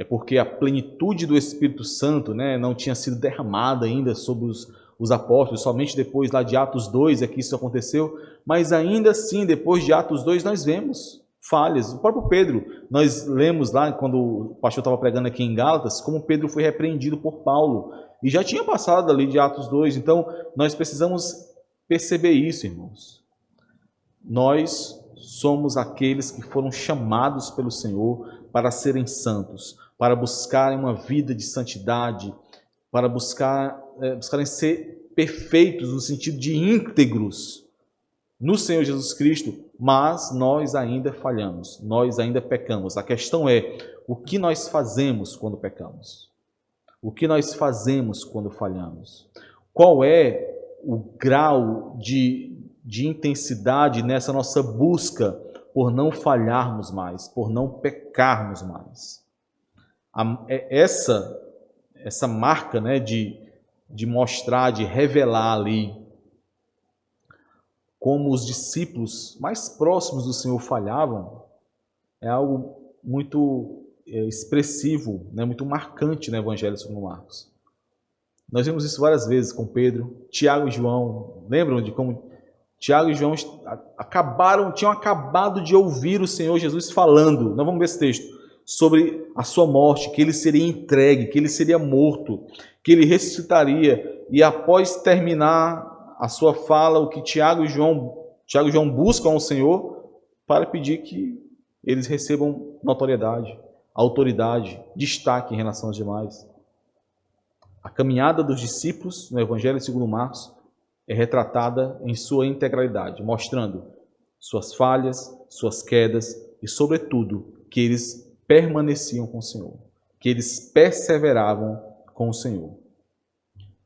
é porque a plenitude do Espírito Santo, né, não tinha sido derramada ainda sobre os apóstolos, somente depois lá de Atos 2 é que isso aconteceu, mas ainda assim, depois de Atos 2, nós vemos falhas. O próprio Pedro, nós lemos lá, quando o pastor estava pregando aqui em Gálatas, como Pedro foi repreendido por Paulo, e já tinha passado ali de Atos 2, então nós precisamos perceber isso, irmãos. Nós somos aqueles que foram chamados pelo Senhor para serem santos, para buscarem uma vida de santidade, para buscarem ser perfeitos no sentido de íntegros no Senhor Jesus Cristo, mas nós ainda falhamos, nós ainda pecamos. A questão é, o que nós fazemos quando pecamos? O que nós fazemos quando falhamos? Qual é o grau de intensidade nessa nossa busca por não falharmos mais, por não pecarmos mais? Essa marca, né, de mostrar, de revelar ali como os discípulos mais próximos do Senhor falhavam, é algo muito expressivo, né, muito marcante no Evangelho segundo Marcos. Nós vimos isso várias vezes com Pedro, Tiago e João. Lembram de como Tiago e João tinham acabado de ouvir o Senhor Jesus falando, nós vamos ver esse texto, sobre a sua morte, que ele seria entregue, que ele seria morto, que ele ressuscitaria, e após terminar a sua fala, o que Tiago e João buscam ao Senhor para pedir que eles recebam notoriedade, autoridade, destaque em relação aos demais. A caminhada dos discípulos no Evangelho segundo Marcos é retratada em sua integralidade, mostrando suas falhas, suas quedas e, sobretudo, que eles permaneciam com o Senhor, que eles perseveravam com o Senhor.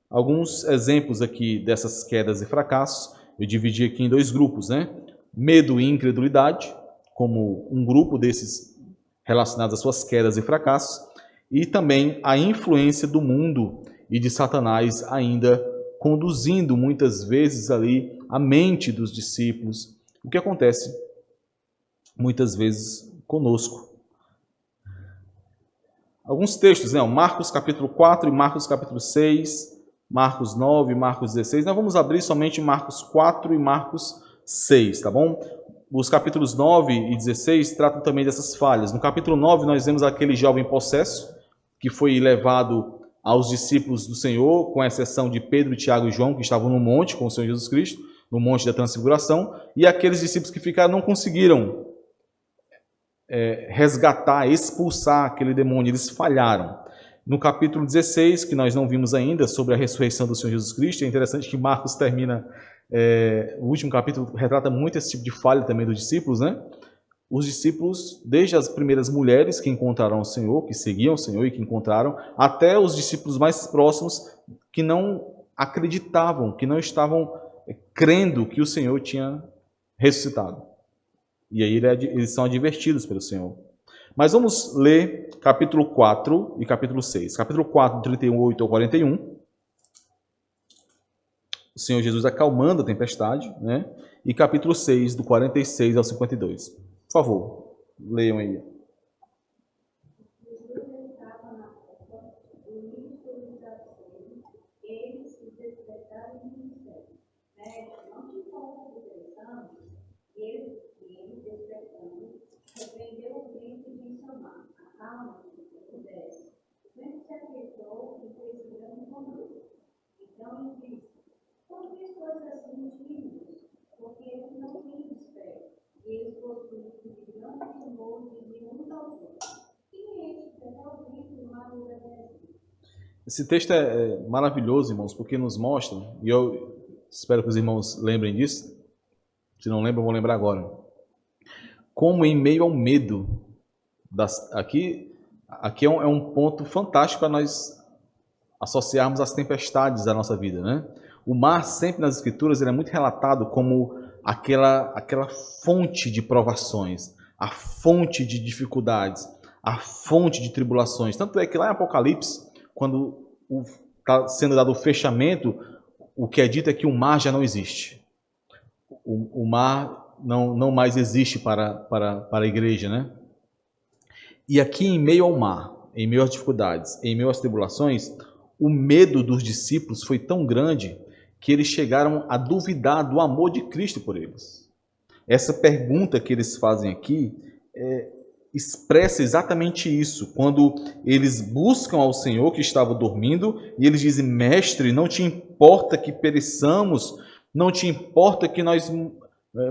Alguns exemplos aqui dessas quedas e fracassos, eu dividi aqui em dois grupos, né? Medo e incredulidade, como um grupo desses relacionados às suas quedas e fracassos, e também a influência do mundo e de Satanás ainda conduzindo muitas vezes ali a mente dos discípulos, o que acontece muitas vezes conosco. Alguns textos, né? Marcos capítulo 4 e Marcos capítulo 6, Marcos 9 e Marcos 16. Nós vamos abrir somente Marcos 4 e Marcos 6, tá bom? Os capítulos 9 e 16 tratam também dessas falhas. No capítulo 9 nós vemos aquele jovem possesso que foi levado aos discípulos do Senhor, com exceção de Pedro, Tiago e João, que estavam no monte com o Senhor Jesus Cristo, no monte da transfiguração, e aqueles discípulos que ficaram não conseguiram resgatar, expulsar aquele demônio, eles falharam. No capítulo 16, que nós não vimos ainda, sobre a ressurreição do Senhor Jesus Cristo, é interessante que Marcos termina, o último capítulo retrata muito esse tipo de falha também dos discípulos, né? Os discípulos, desde as primeiras mulheres que encontraram o Senhor, que seguiam o Senhor e que encontraram, até os discípulos mais próximos que não acreditavam, que não estavam crendo que o Senhor tinha ressuscitado. E aí eles são advertidos pelo Senhor. Mas vamos ler capítulo 4 e capítulo 6. Capítulo 4, 38 ao 41. O Senhor Jesus acalmando a tempestade, né? E capítulo 6, do 46 ao 52. Por favor, leiam aí. Esse texto é maravilhoso, irmãos, porque nos mostra, e eu espero que os irmãos lembrem disso, se não lembram, vou lembrar agora, como em meio ao medo, aqui é um ponto fantástico para nós associarmos as tempestades da nossa vida, né? O mar, sempre nas Escrituras, ele é muito relatado como aquela fonte de provações, a fonte de dificuldades, a fonte de tribulações. Tanto é que lá em Apocalipse, quando está sendo dado o fechamento, o que é dito é que o mar já não existe. O mar não mais existe para a igreja, né? E aqui em meio ao mar, em meio às dificuldades, em meio às tribulações, o medo dos discípulos foi tão grande que eles chegaram a duvidar do amor de Cristo por eles. Essa pergunta que eles fazem aqui expressa exatamente isso. Quando eles buscam ao Senhor que estava dormindo e eles dizem: Mestre, não te importa que pereçamos, não te importa que nós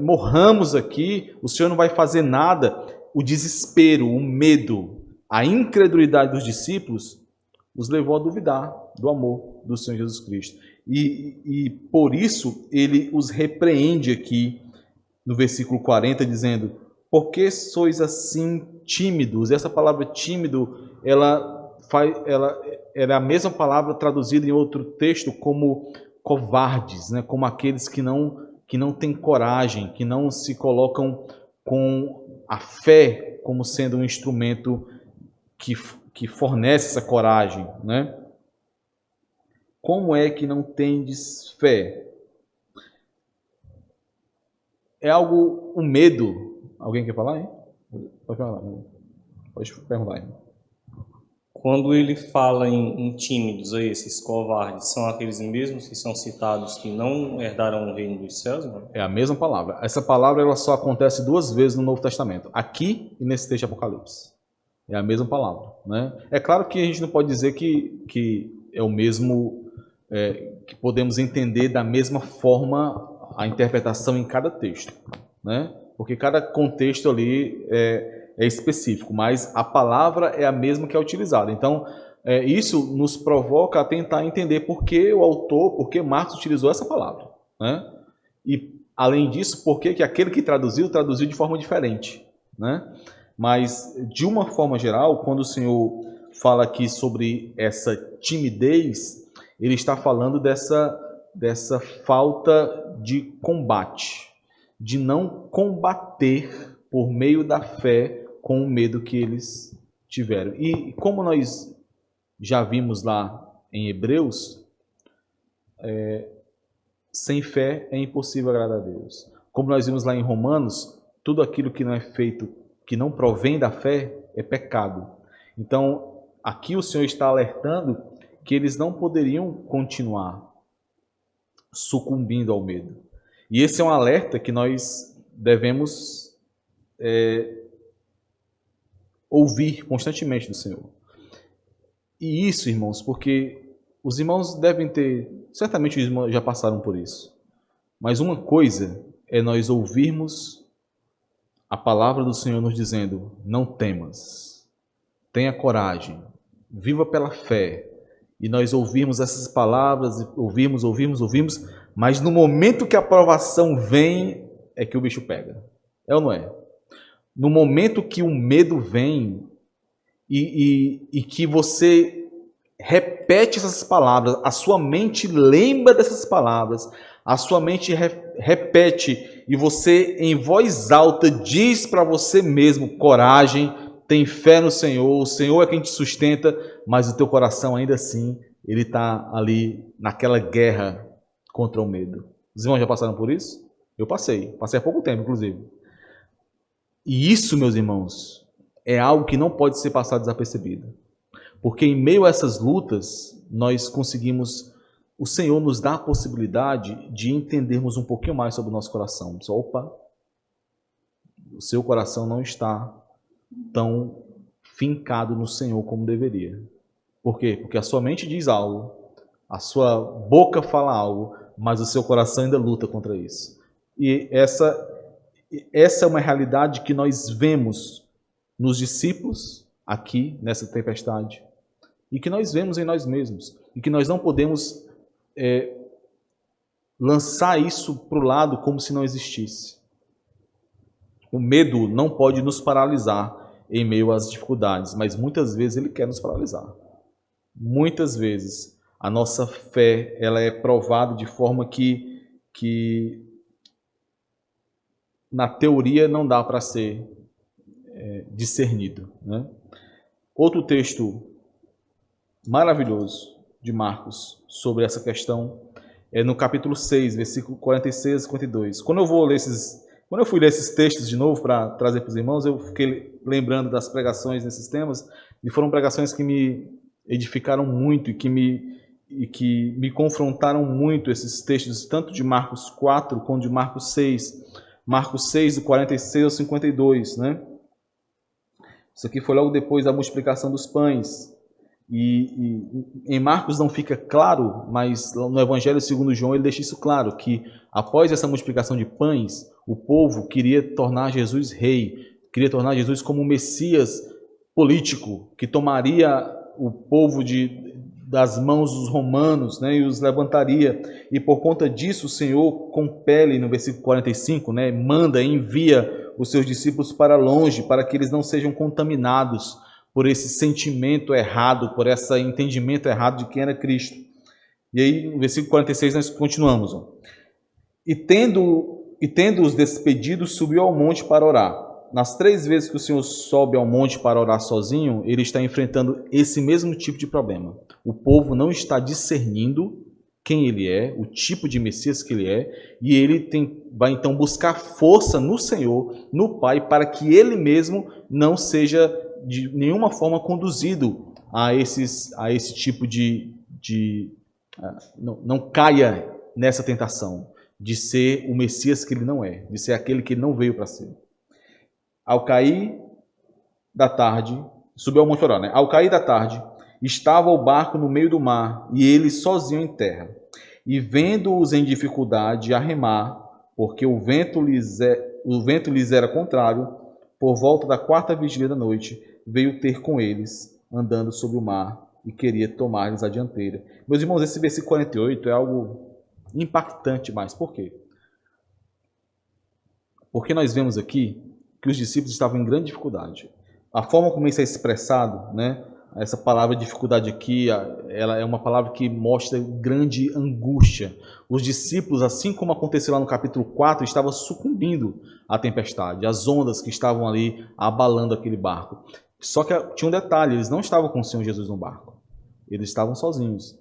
morramos aqui, o Senhor não vai fazer nada. O desespero, o medo, a incredulidade dos discípulos os levou a duvidar do amor do Senhor Jesus Cristo. E por isso ele os repreende aqui no versículo 40, dizendo: por que sois assim tímidos? Essa palavra tímido, ela é a mesma palavra traduzida em outro texto como covardes, né? Como aqueles que não têm coragem, que não se colocam com a fé como sendo um instrumento que fornece essa coragem, né? Como é que não tendes fé? É algo, um medo. Alguém quer falar, hein? Pode falar. Pode perguntar, hein? Quando ele fala em tímidos, esses covardes, são aqueles mesmos que são citados que não herdaram o reino dos céus? Não? É a mesma palavra. Essa palavra ela só acontece 2 vezes no Novo Testamento. Aqui e nesse texto de Apocalipse. É a mesma palavra, né? É claro que a gente não pode dizer que é o mesmo, que podemos entender da mesma forma a interpretação em cada texto, né? Porque cada contexto ali é específico, mas a palavra é a mesma que é utilizada. Então, isso nos provoca a tentar entender por que o autor, por que Marcos utilizou essa palavra, né? E, além disso, por que aquele que traduziu de forma diferente, né? Mas, de uma forma geral, quando o Senhor fala aqui sobre essa timidez, ele está falando dessa falta de combate, de não combater por meio da fé com o medo que eles tiveram. E como nós já vimos lá em Hebreus, sem fé é impossível agradar a Deus. Como nós vimos lá em Romanos, tudo aquilo que não é feito, que não provém da fé, é pecado. Então, aqui o Senhor está alertando que eles não poderiam continuar sucumbindo ao medo. E esse é um alerta que nós devemos ouvir constantemente do Senhor. E isso, irmãos, porque os irmãos devem ter, certamente os irmãos já passaram por isso, mas uma coisa é nós ouvirmos a palavra do Senhor nos dizendo: não temas, tenha coragem, viva pela fé. E nós ouvirmos essas palavras, ouvimos, mas no momento que a provação vem, é que o bicho pega. É ou não é? No momento que o medo vem e que você repete essas palavras, a sua mente lembra dessas palavras, a sua mente repete e você em voz alta diz para você mesmo: coragem, tem fé no Senhor, o Senhor é quem te sustenta, mas o teu coração ainda assim, ele está ali naquela guerra contra o medo. Os irmãos já passaram por isso? Eu passei há pouco tempo, inclusive. E isso, meus irmãos, é algo que não pode ser passado desapercebido. Porque em meio a essas lutas, nós conseguimos, o Senhor nos dá a possibilidade de entendermos um pouquinho mais sobre o nosso coração. Opa, o seu coração não está tão fincado no Senhor como deveria. Por quê? Porque a sua mente diz algo, a sua boca fala algo, mas o seu coração ainda luta contra isso. E essa é uma realidade que nós vemos nos discípulos aqui nessa tempestade e que nós vemos em nós mesmos e que nós não podemos lançar isso para o lado como se não existisse. O medo não pode nos paralisar em meio às dificuldades, mas muitas vezes ele quer nos paralisar. Muitas vezes a nossa fé ela é provada de forma que na teoria não dá para ser discernido, né? Outro texto maravilhoso de Marcos sobre essa questão é no capítulo 6, versículo 46 e 52. Quando eu vou ler Quando eu fui ler esses textos de novo para trazer para os irmãos, eu fiquei lembrando das pregações nesses temas, e foram pregações que me edificaram muito e que me confrontaram muito, esses textos, tanto de Marcos 4 quanto de Marcos 6. Marcos 6, do 46 ao 52, né? Isso aqui foi logo depois da multiplicação dos pães. E em Marcos não fica claro, mas no Evangelho segundo João ele deixa isso claro, que após essa multiplicação de pães, o povo queria tornar Jesus rei, queria tornar Jesus como um Messias político, que tomaria o povo das mãos dos romanos, né, e os levantaria. E por conta disso o Senhor compele, no versículo 45, né, manda, envia os seus discípulos para longe, para que eles não sejam contaminados por esse sentimento errado, por esse entendimento errado de quem era Cristo. E aí, no versículo 46, nós continuamos. Ó. E tendo-os despedidos, subiu ao monte para orar. Nas 3 vezes que o Senhor sobe ao monte para orar sozinho, ele está enfrentando esse mesmo tipo de problema. O povo não está discernindo quem ele é, o tipo de Messias que ele é, e ele vai então buscar força no Senhor, no Pai, para que ele mesmo não seja de nenhuma forma conduzido a esse tipo não caia nessa tentação de ser o Messias que ele não é, de ser aquele que ele não veio para ser. Ao cair da tarde, subiu ao monte orar, né? Ao cair da tarde, estava o barco no meio do mar e ele sozinho em terra. E vendo-os em dificuldade a remar, porque o vento lhes era contrário, por volta da 4ª vigília da noite, veio ter com eles, andando sobre o mar, e queria tomar-lhes a dianteira. Meus irmãos, esse versículo 48 é algo impactante mais. Por quê? Porque nós vemos aqui que os discípulos estavam em grande dificuldade. A forma como isso é expressado, né? Essa palavra dificuldade aqui, ela é uma palavra que mostra grande angústia. Os discípulos, assim como aconteceu lá no capítulo 4, estavam sucumbindo à tempestade, às ondas que estavam ali abalando aquele barco. Só que tinha um detalhe, eles não estavam com o Senhor Jesus no barco. Eles estavam sozinhos.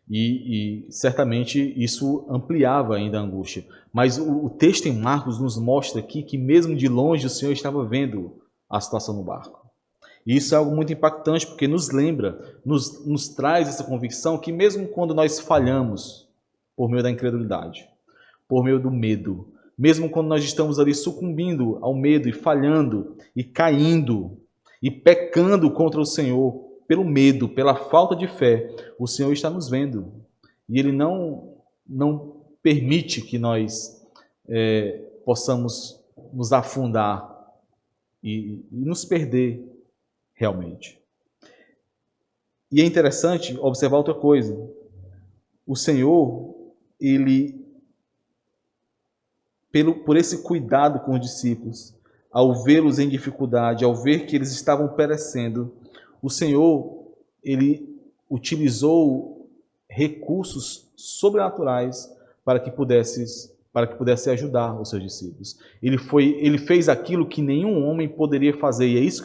E certamente isso ampliava ainda a angústia. Mas o texto em Marcos nos mostra aqui que mesmo de longe o Senhor estava vendo a situação no barco. E isso é algo muito impactante, porque nos lembra, nos traz essa convicção que mesmo quando nós falhamos por meio da incredulidade, por meio do medo, mesmo quando nós estamos ali sucumbindo ao medo e falhando e caindo e pecando contra o Senhor pelo medo, pela falta de fé, o Senhor está nos vendo. E Ele não permite que nós possamos nos afundar e nos perder realmente. E é interessante observar outra coisa. O Senhor, Ele, por esse cuidado com os discípulos, ao vê-los em dificuldade, ao ver que eles estavam perecendo, o Senhor, Ele utilizou recursos sobrenaturais para que pudesse ajudar os seus discípulos. Ele fez aquilo que nenhum homem poderia fazer, e é isso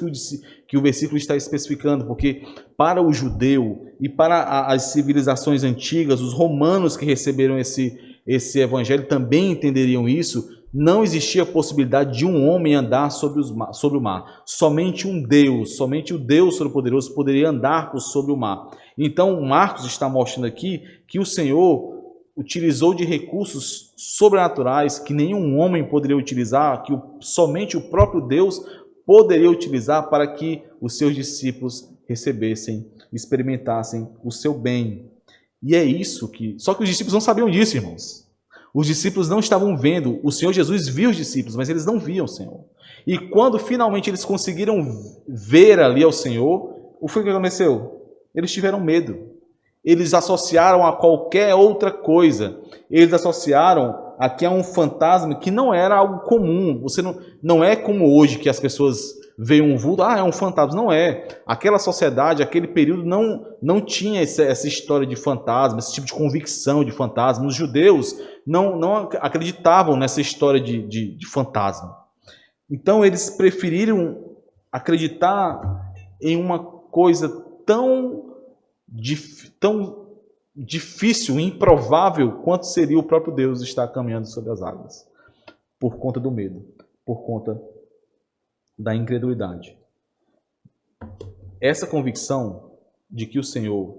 que o versículo está especificando, porque para o judeu e para as civilizações antigas, os romanos que receberam esse evangelho também entenderiam isso. Não existia a possibilidade de um homem andar sobre o mar. Somente um Deus, somente o Deus Todo-Poderoso poderia andar sobre o mar. Então, Marcos está mostrando aqui que o Senhor utilizou de recursos sobrenaturais que nenhum homem poderia utilizar, que somente o próprio Deus poderia utilizar para que os seus discípulos recebessem, experimentassem o seu bem. E é isso que... Só que os discípulos não sabiam disso, irmãos. Os discípulos não estavam vendo. O Senhor Jesus viu os discípulos, mas eles não viam o Senhor. E quando finalmente eles conseguiram ver ali ao Senhor, o que aconteceu? Eles tiveram medo. Eles associaram a qualquer outra coisa. Eles associaram aqui a um fantasma que não era algo comum. Você não é como hoje que as pessoas veem um vulto, é um fantasma. Não é. Aquela sociedade, aquele período não tinha essa história de fantasma, esse tipo de convicção de fantasma. Os judeus não acreditavam nessa história de fantasma. Então eles preferiram acreditar em uma coisa tão difícil, improvável, quanto seria o próprio Deus estar caminhando sobre as águas. por conta do medo, por conta da incredulidade. Essa convicção de que o Senhor,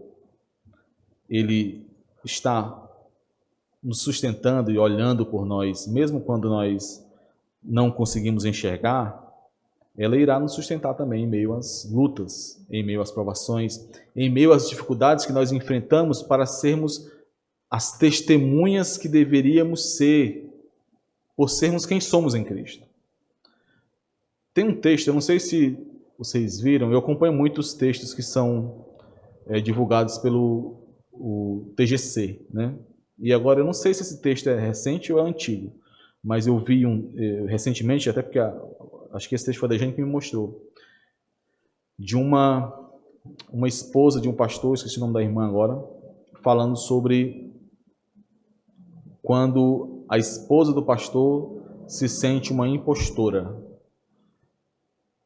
Ele está nos sustentando e olhando por nós, mesmo quando nós não conseguimos enxergar, ela irá nos sustentar também em meio às lutas, em meio às provações, em meio às dificuldades que nós enfrentamos para sermos as testemunhas que deveríamos ser, por sermos quem somos em Cristo. Tem um texto, eu não sei se vocês viram, eu acompanho muitos textos que são divulgados pelo o TGC, né? E agora eu não sei se esse texto é recente ou é antigo, mas eu vi recentemente, até porque acho que esse texto foi da gente que me mostrou, de uma esposa de um pastor, esqueci o nome da irmã agora, falando sobre quando a esposa do pastor se sente uma impostora.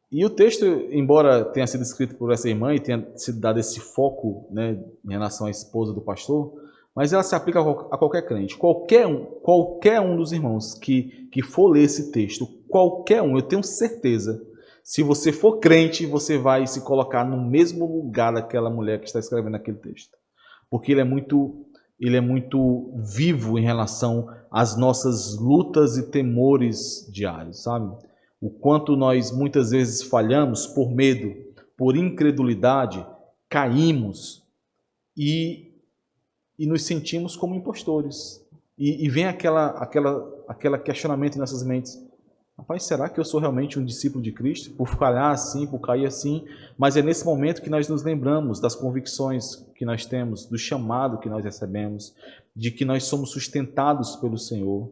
E o texto, embora tenha sido escrito por essa irmã e tenha sido dado esse foco, né, em relação à esposa do pastor, mas ela se aplica a qualquer crente. Qualquer um dos irmãos que for ler esse texto, qualquer um, eu tenho certeza, se você for crente, você vai se colocar no mesmo lugar daquela mulher que está escrevendo aquele texto. Porque ele é muito vivo em relação às nossas lutas e temores diários, sabe? O quanto nós muitas vezes falhamos por medo, por incredulidade, caímos e nos sentimos como impostores. E vem aquele questionamento em nossas mentes. Rapaz, será que eu sou realmente um discípulo de Cristo? Por falhar assim, por cair assim? Mas é nesse momento que nós nos lembramos das convicções que nós temos, do chamado que nós recebemos, de que nós somos sustentados pelo Senhor.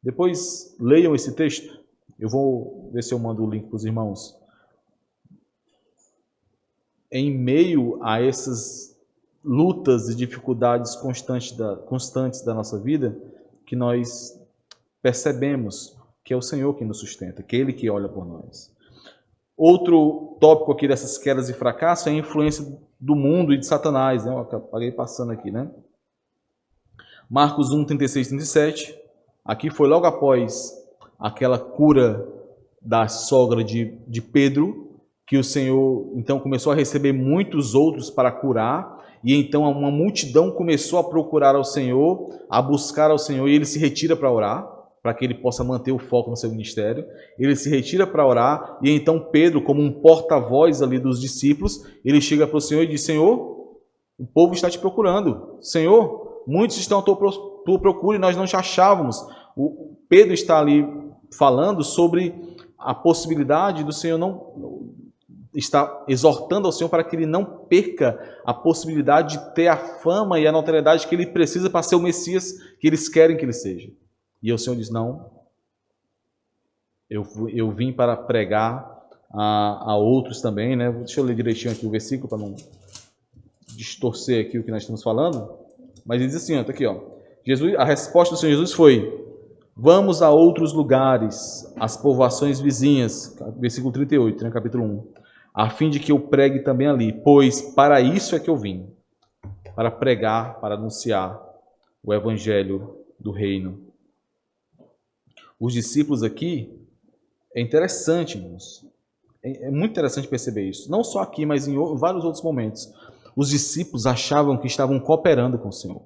Depois, leiam esse texto. Eu vou ver se eu mando o link para os irmãos. Em meio a essas lutas e dificuldades constantes da nossa vida, que nós percebemos que é o Senhor que nos sustenta, que é Ele que olha por nós. Outro tópico aqui dessas quedas e fracassos é a influência do mundo e de Satanás, né? Eu acabei passando aqui, né? Marcos 1, 36 e 37. Aqui foi logo após aquela cura da sogra de Pedro, que o Senhor então começou a receber muitos outros para curar, e então uma multidão começou a procurar ao Senhor, a buscar ao Senhor, e ele se retira para orar, para que ele possa manter o foco no seu ministério. Ele se retira para orar, e então Pedro, como um porta-voz ali dos discípulos, ele chega para o Senhor e diz: Senhor, o povo está te procurando. Senhor, muitos estão à tua procura e nós não te achávamos. O Pedro está ali falando sobre a possibilidade do Senhor está exortando ao Senhor para que ele não perca a possibilidade de ter a fama e a notoriedade que ele precisa para ser o Messias que eles querem que ele seja. E o Senhor diz: não, eu vim para pregar a outros também, né? Deixa eu ler direitinho aqui o versículo para não distorcer aqui o que nós estamos falando. Mas ele diz assim, ó, tá aqui, ó. A resposta do Senhor Jesus foi: vamos a outros lugares, às povoações vizinhas, versículo 38, né, capítulo 1, a fim de que eu pregue também ali, pois para isso é que eu vim, para pregar, para anunciar o evangelho do reino. Os discípulos aqui, é interessante, irmãos, é muito interessante perceber isso, não só aqui, mas em vários outros momentos. Os discípulos achavam que estavam cooperando com o Senhor.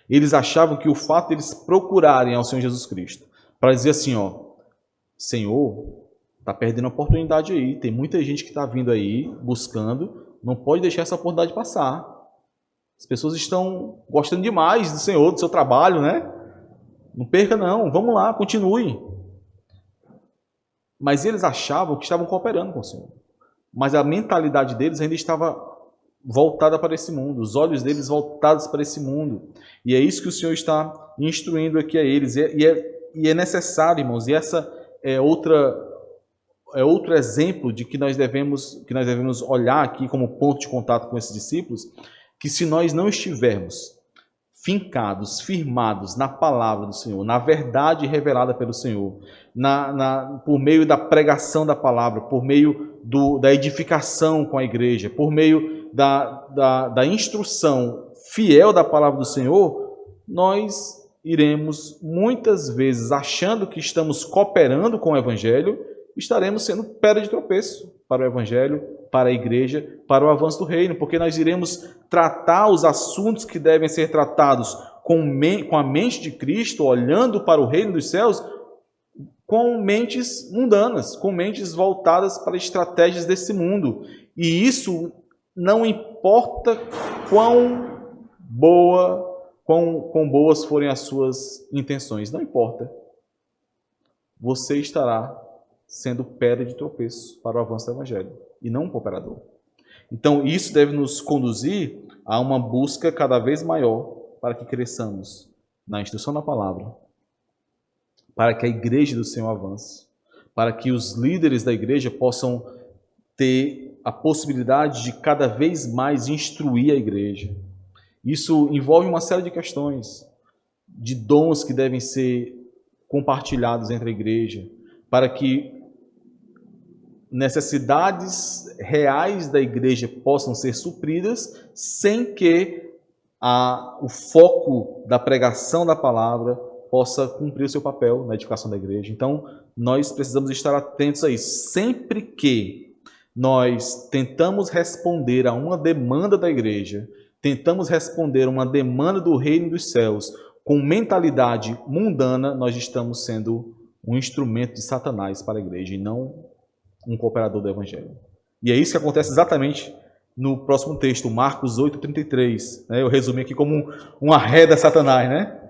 Eles achavam que o fato de eles procurarem ao Senhor Jesus Cristo, para dizer assim, ó, Senhor, está perdendo a oportunidade aí, tem muita gente que está vindo aí, buscando, não pode deixar essa oportunidade passar. As pessoas estão gostando demais do Senhor, do seu trabalho, né? Não perca não, vamos lá, continue. Mas eles achavam que estavam cooperando com o Senhor. Mas a mentalidade deles ainda estava voltada para esse mundo, os olhos deles voltados para esse mundo. E é isso que o Senhor está instruindo aqui a eles. E é necessário, irmãos, e essa é outro exemplo de que nós devemos olhar aqui como ponto de contato com esses discípulos, que se nós não estivermos fincados, firmados na palavra do Senhor, na verdade revelada pelo Senhor, por meio da pregação da palavra, por meio da edificação com a igreja, por meio da instrução fiel da palavra do Senhor, nós iremos, muitas vezes, achando que estamos cooperando com o Evangelho, estaremos sendo pedra de tropeço para o Evangelho, para a igreja, para o avanço do reino, porque nós iremos tratar os assuntos que devem ser tratados com a mente de Cristo, olhando para o reino dos céus, com mentes mundanas, com mentes voltadas para estratégias desse mundo. E isso não importa quão boas forem as suas intenções, não importa. Você estará sendo pedra de tropeço para o avanço do Evangelho, e não um cooperador. Então, isso deve nos conduzir a uma busca cada vez maior para que cresçamos na instrução da palavra, para que a igreja do Senhor avance, para que os líderes da igreja possam ter a possibilidade de cada vez mais instruir a igreja. Isso envolve uma série de questões, de dons que devem ser compartilhados entre a igreja, para que necessidades reais da igreja possam ser supridas, sem que o foco da pregação da palavra possa cumprir o seu papel na edificação da igreja. Então, nós precisamos estar atentos a isso. Sempre que nós tentamos responder a uma demanda da igreja, tentamos responder a uma demanda do reino dos céus com mentalidade mundana, nós estamos sendo um instrumento de Satanás para a igreja e não um cooperador do Evangelho. E é isso que acontece exatamente no próximo texto, Marcos 8:33. Eu resumi aqui como uma ré da Satanás, né?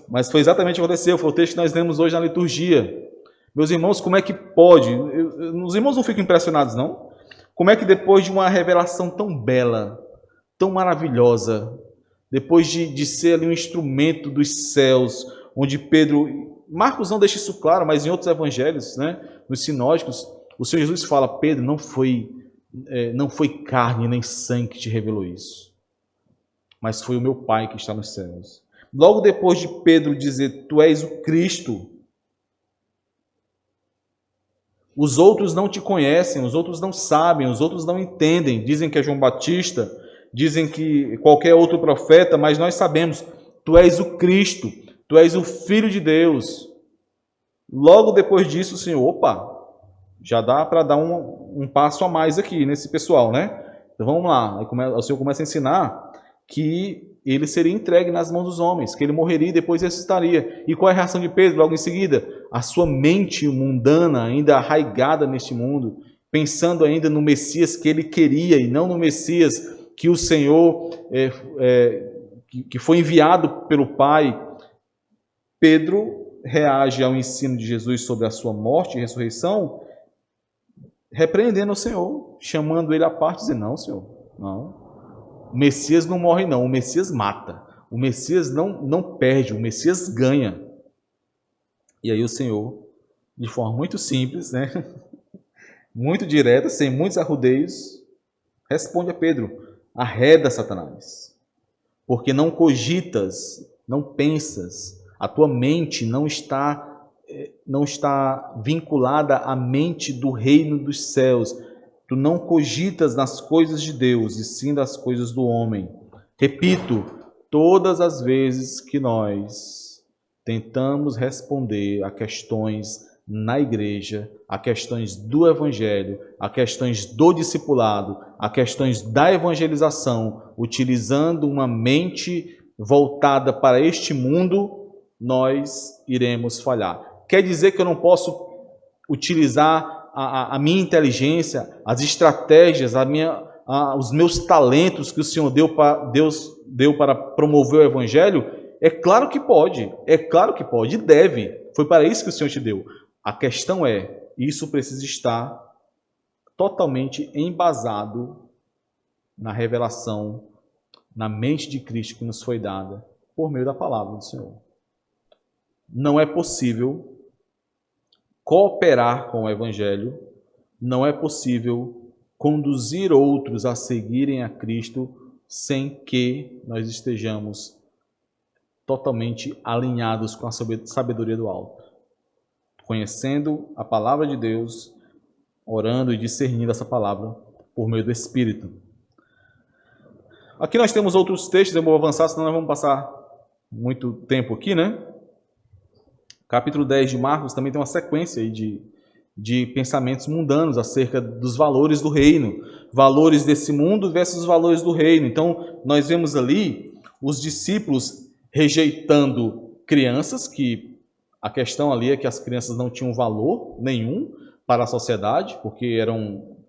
Mas foi exatamente o que aconteceu, foi o texto que nós lemos hoje na liturgia. Meus irmãos, como é que pode? Os irmãos não ficam impressionados, não? Como é que depois de uma revelação tão bela, tão maravilhosa, depois de ser ali um instrumento dos céus, onde Pedro... Marcos não deixa isso claro, mas em outros evangelhos, né, nos sinóticos, o Senhor Jesus fala: Pedro, não foi carne nem sangue que te revelou isso, mas foi o meu Pai que está nos céus. Logo depois de Pedro dizer: tu és o Cristo, os outros não te conhecem, os outros não sabem, os outros não entendem. Dizem que é João Batista, dizem que qualquer outro profeta, mas nós sabemos, tu és o Cristo, tu és o Filho de Deus. Logo depois disso, o Senhor, opa, já dá para dar um passo a mais aqui nesse pessoal, né? Então vamos lá. O Senhor começa a ensinar que ele seria entregue nas mãos dos homens, que ele morreria e depois ressuscitaria. E qual é a reação de Pedro logo em seguida? A sua mente mundana, ainda arraigada neste mundo, pensando ainda no Messias que ele queria e não no Messias que o Senhor, que foi enviado pelo Pai. Pedro reage ao ensino de Jesus sobre a sua morte e ressurreição, repreendendo o Senhor, chamando ele à parte, dizendo: não, Senhor, não. O Messias não morre, não. O Messias mata. O Messias não perde. O Messias ganha. E aí o Senhor, de forma muito simples, né? Muito direta, sem muitos arrudeios, responde a Pedro: arreda, Satanás, porque não cogitas, não pensas, a tua mente não está vinculada à mente do reino dos céus. Tu não cogitas nas coisas de Deus, e sim das coisas do homem. Repito, todas as vezes que nós tentamos responder a questões na igreja, a questões do evangelho, a questões do discipulado, a questões da evangelização, utilizando uma mente voltada para este mundo, nós iremos falhar. Quer dizer que eu não posso utilizar a minha inteligência, as estratégias, os meus talentos que o Senhor Deus deu para promover o Evangelho? É claro que pode, e deve. Foi para isso que o Senhor te deu. A questão é, isso precisa estar totalmente embasado na revelação, na mente de Cristo que nos foi dada por meio da palavra do Senhor. Não é possível cooperar com o Evangelho, não é possível conduzir outros a seguirem a Cristo sem que nós estejamos totalmente alinhados com a sabedoria do alto, conhecendo a palavra de Deus, orando e discernindo essa palavra por meio do Espírito. Aqui nós temos outros textos, eu vou avançar, senão nós vamos passar muito tempo aqui, né? Capítulo 10 de Marcos também tem uma sequência aí de pensamentos mundanos acerca dos valores do reino, valores desse mundo versus valores do reino. Então, nós vemos ali os discípulos rejeitando crianças, que a questão ali é que as crianças não tinham valor nenhum para a sociedade, porque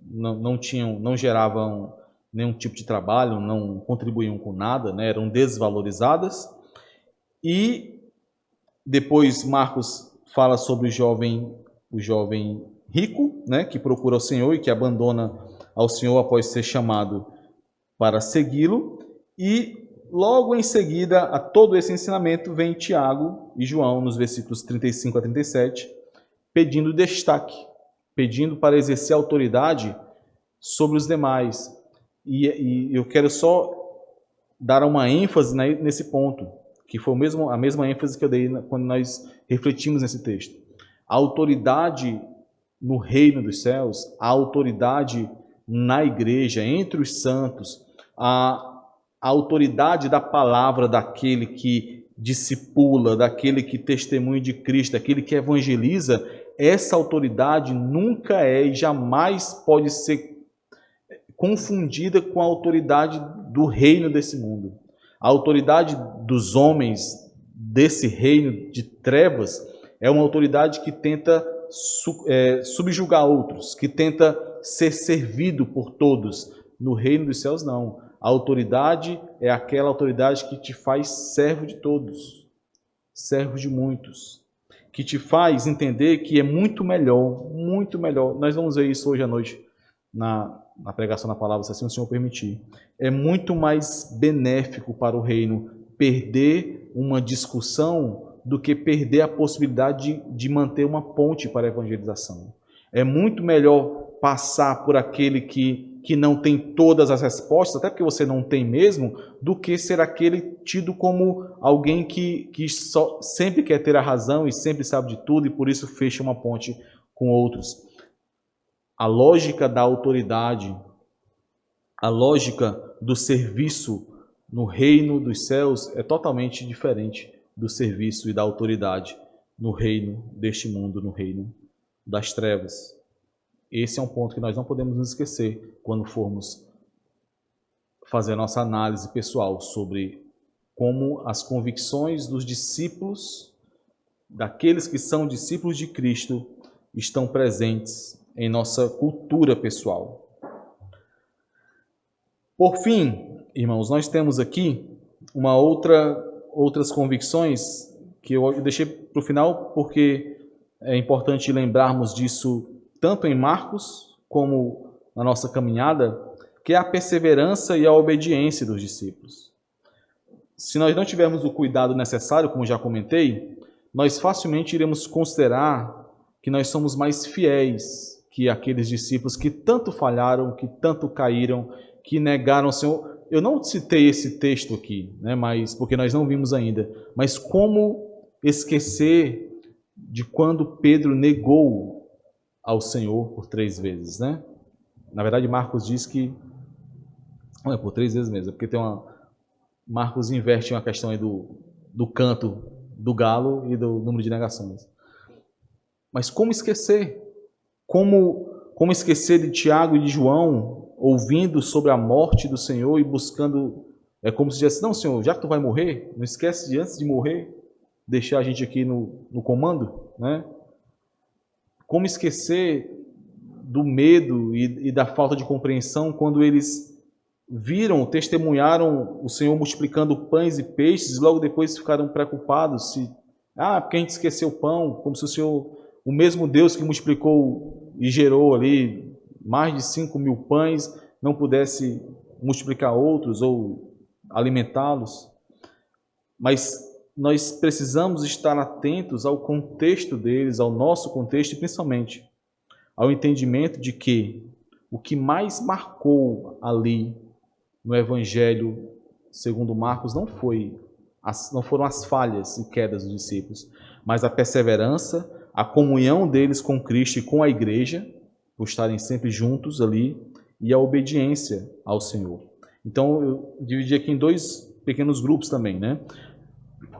não geravam nenhum tipo de trabalho, não contribuíam com nada, né? Eram desvalorizadas. E depois Marcos fala sobre o jovem rico, né, que procura o Senhor e que abandona ao Senhor após ser chamado para segui-lo. E logo em seguida a todo esse ensinamento vem Tiago e João, nos versículos 35 a 37, pedindo destaque, pedindo para exercer autoridade sobre os demais. E eu quero só dar uma ênfase nesse ponto, que foi a mesma ênfase que eu dei quando nós refletimos nesse texto. A autoridade no reino dos céus, a autoridade na igreja, entre os santos, a autoridade da palavra daquele que discipula, daquele que testemunha de Cristo, daquele que evangeliza, essa autoridade nunca é e jamais pode ser confundida com a autoridade do reino desse mundo. A autoridade dos homens desse reino de trevas é uma autoridade que tenta subjugar outros, que tenta ser servido por todos. No reino dos céus, não. A autoridade é aquela autoridade que te faz servo de todos, servo de muitos, que te faz entender que é muito melhor. Nós vamos ver isso hoje à noite na pregação da palavra, se assim o Senhor permitir. É muito mais benéfico para o reino perder uma discussão do que perder a possibilidade de manter uma ponte para a evangelização. É muito melhor passar por aquele que não tem todas as respostas, até porque você não tem mesmo, do que ser aquele tido como alguém que só sempre quer ter a razão e sempre sabe de tudo e por isso fecha uma ponte com outros. A lógica da autoridade, a lógica do serviço no reino dos céus é totalmente diferente do serviço e da autoridade no reino deste mundo, no reino das trevas. Esse é um ponto que nós não podemos nos esquecer quando formos fazer a nossa análise pessoal sobre como as convicções dos discípulos, daqueles que são discípulos de Cristo, estão presentes em nossa cultura pessoal. Por fim, irmãos, nós temos aqui outras convicções que eu deixei para o final porque é importante lembrarmos disso tanto em Marcos como na nossa caminhada, que é a perseverança e a obediência dos discípulos. Se nós não tivermos o cuidado necessário, como já comentei, nós facilmente iremos considerar que nós somos mais fiéis que aqueles discípulos que tanto falharam, que tanto caíram, que negaram o Senhor. Eu não citei esse texto aqui, né, mas porque nós não vimos ainda, mas como esquecer de quando Pedro negou ao Senhor por 3 vezes, né? Na verdade, Marcos diz que não é por 3 vezes mesmo, porque Marcos inverte uma questão aí do canto do galo e do número de negações. Mas como esquecer? Como esquecer de Tiago e de João, ouvindo sobre a morte do Senhor e buscando, é como se dissesse, não, Senhor, já que tu vai morrer, não esquece de antes de morrer, deixar a gente aqui no comando, né? Como esquecer do medo e da falta de compreensão quando eles viram, testemunharam o Senhor multiplicando pães e peixes, e logo depois ficaram preocupados porque a gente esqueceu o pão, como se o Senhor, o mesmo Deus que multiplicou e gerou ali mais de 5.000 pães, não pudesse multiplicar outros ou alimentá-los. Mas nós precisamos estar atentos ao contexto deles, ao nosso contexto e principalmente ao entendimento de que o que mais marcou ali no Evangelho segundo Marcos não foram as falhas e quedas dos discípulos, mas a perseverança, a comunhão deles com Cristo e com a igreja, por estarem sempre juntos ali, e a obediência ao Senhor. Então, eu dividi aqui em 2 pequenos grupos também, né?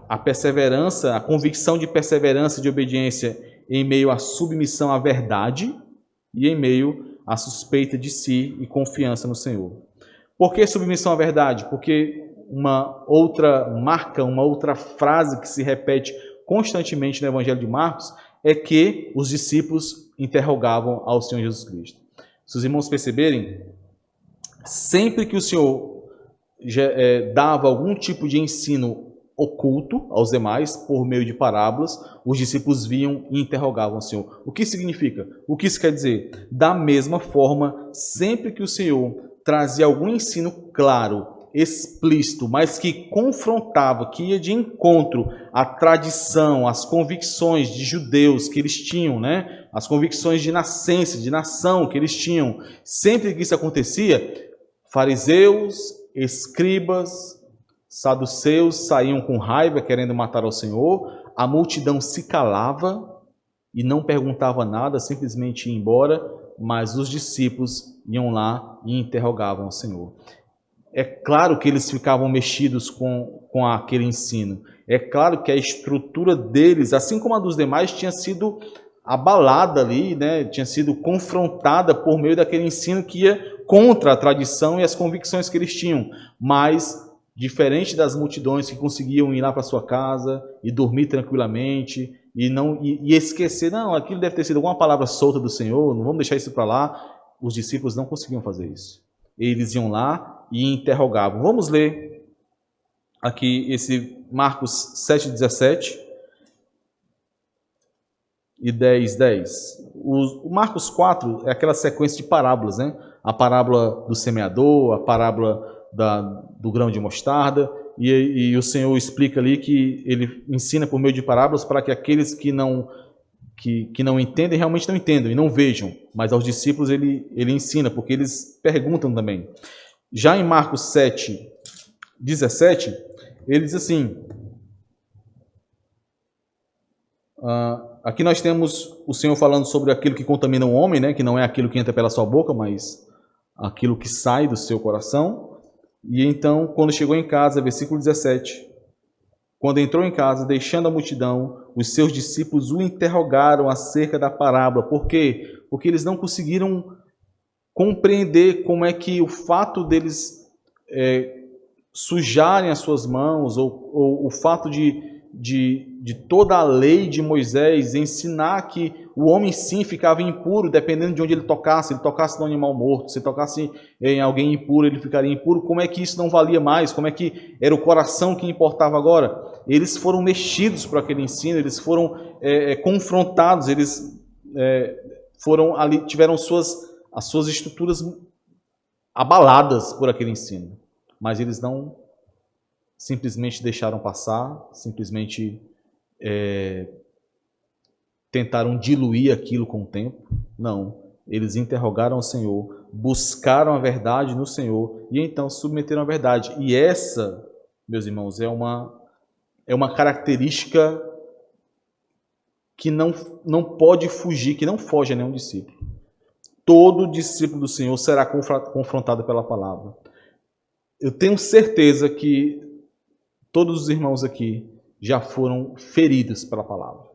a perseverança, a convicção de perseverança e de obediência em meio à submissão à verdade e em meio à suspeita de si e confiança no Senhor. Por que submissão à verdade? Porque uma outra marca, uma outra frase que se repete constantemente no Evangelho de Marcos é que os discípulos interrogavam ao Senhor Jesus Cristo. Se os irmãos perceberem, sempre que o Senhor dava algum tipo de ensino oculto aos demais, por meio de parábolas, os discípulos vinham e interrogavam o Senhor. O que significa? O que isso quer dizer? Da mesma forma, sempre que o Senhor trazia algum ensino claro, explícito, mas que confrontava, que ia de encontro à tradição, às convicções de judeus que eles tinham, né? As convicções de nascença, de nação que eles tinham. Sempre que isso acontecia, fariseus, escribas, saduceus saíam com raiva, querendo matar ao Senhor, a multidão se calava e não perguntava nada, simplesmente ia embora, mas os discípulos iam lá e interrogavam o Senhor. É claro que eles ficavam mexidos com aquele ensino. É claro que a estrutura deles, assim como a dos demais, tinha sido abalada ali, né? Tinha sido confrontada por meio daquele ensino que ia contra a tradição e as convicções que eles tinham. Mas, diferente das multidões que conseguiam ir lá para sua casa e dormir tranquilamente e esquecer, não, aquilo deve ter sido alguma palavra solta do Senhor, não vamos deixar isso para lá, os discípulos não conseguiam fazer isso. Eles iam lá e interrogavam. Vamos ler aqui esse Marcos 7,17 e 10:10. O Marcos 4 é aquela sequência de parábolas, né? A parábola do semeador, a parábola do grão de mostarda, e o Senhor explica ali que ele ensina por meio de parábolas para que aqueles que não entendem, realmente não entendam e não vejam, mas aos discípulos ele ensina, porque eles perguntam também. Já em Marcos 7:17, ele diz assim, aqui nós temos o Senhor falando sobre aquilo que contamina o homem, né? Que não é aquilo que entra pela sua boca, mas aquilo que sai do seu coração. E então, quando chegou em casa, versículo 17, quando entrou em casa, deixando a multidão, os seus discípulos o interrogaram acerca da parábola. Por quê? Porque eles não conseguiram compreender como é que o fato deles sujarem as suas mãos, ou o fato de toda a lei de Moisés ensinar que o homem sim ficava impuro, dependendo de onde ele tocasse. Se ele tocasse no animal morto, se tocasse em alguém impuro, ele ficaria impuro. Como é que isso não valia mais? Como é que era o coração que importava agora? Eles foram mexidos por aquele ensino, eles foram confrontados, eles foram ali, tiveram as suas estruturas abaladas por aquele ensino. Mas eles não simplesmente deixaram passar, simplesmente tentaram diluir aquilo com o tempo. Não, eles interrogaram o Senhor, buscaram a verdade no Senhor e então submeteram à verdade. E essa, meus irmãos, é uma característica que não pode fugir, que não foge a nenhum discípulo. Todo discípulo do Senhor será confrontado pela palavra. Eu tenho certeza que todos os irmãos aqui já foram feridos pela palavra.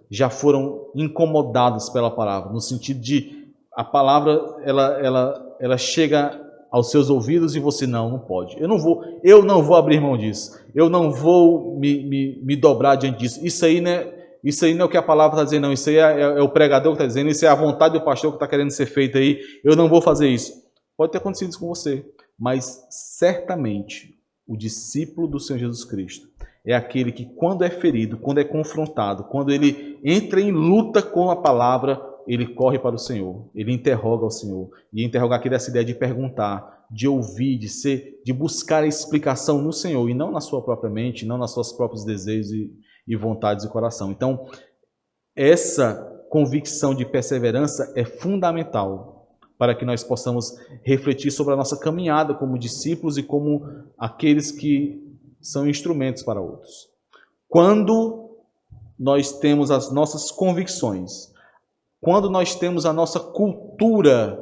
Já foram incomodados pela palavra, no sentido de a palavra ela chega aos seus ouvidos e você não pode. Eu não vou abrir mão disso. Eu não vou me dobrar diante disso. Isso aí não é o que a palavra está dizendo, não. Isso aí é o pregador que está dizendo, isso é a vontade do pastor que está querendo ser feita aí. Eu não vou fazer isso. Pode ter acontecido isso com você, mas certamente o discípulo do Senhor Jesus Cristo é aquele que, quando é ferido, quando é confrontado, quando ele entra em luta com a palavra, ele corre para o Senhor, ele interroga o Senhor. E interrogar aqui dessa ideia de perguntar, de ouvir, de buscar a explicação no Senhor, e não na sua própria mente, não nas suas próprios desejos e vontades do coração. Então, essa convicção de perseverança é fundamental para que nós possamos refletir sobre a nossa caminhada como discípulos e como aqueles que são instrumentos para outros. Quando nós temos as nossas convicções, quando nós temos a nossa cultura,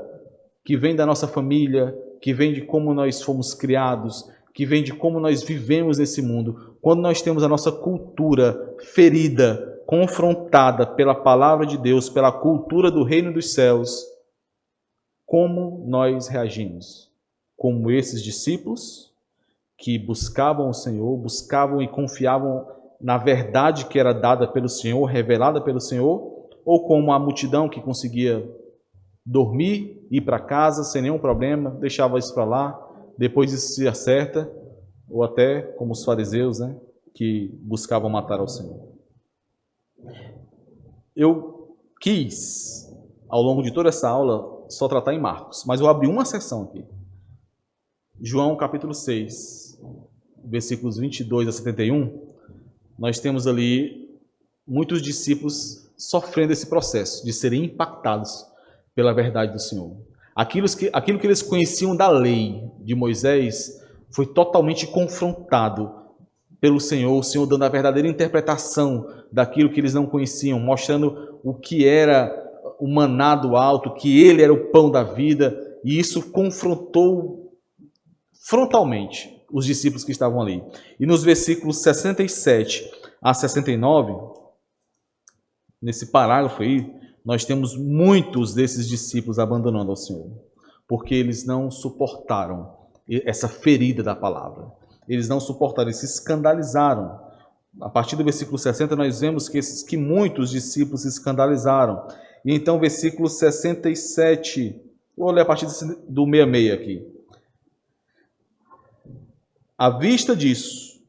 que vem da nossa família, que vem de como nós fomos criados, que vem de como nós vivemos nesse mundo, quando nós temos a nossa cultura ferida, confrontada pela palavra de Deus, pela cultura do reino dos céus, como nós reagimos? Como esses discípulos que buscavam o Senhor, buscavam e confiavam na verdade que era dada pelo Senhor, revelada pelo Senhor, ou como a multidão que conseguia dormir, ir para casa sem nenhum problema, deixava isso para lá, depois isso se acerta, ou até como os fariseus, né, que buscavam matar ao Senhor. Eu quis, ao longo de toda essa aula, só tratar em Marcos, mas eu abri uma seção aqui. João capítulo 6, versículos 22 a 71, nós temos ali muitos discípulos sofrendo esse processo de serem impactados pela verdade do Senhor. Aquilo que eles conheciam da lei de Moisés foi totalmente confrontado pelo Senhor, o Senhor dando a verdadeira interpretação daquilo que eles não conheciam, mostrando o que era o maná do alto, que ele era o pão da vida, e isso confrontou frontalmente os discípulos que estavam ali. E nos versículos 67 a 69, nesse parágrafo aí, nós temos muitos desses discípulos abandonando ao Senhor, porque eles não suportaram essa ferida da palavra. Eles não suportaram, eles se escandalizaram. A partir do versículo 60, nós vemos que muitos discípulos se escandalizaram. E então, versículo 67, vou ler a partir do 66 aqui. À vista disso,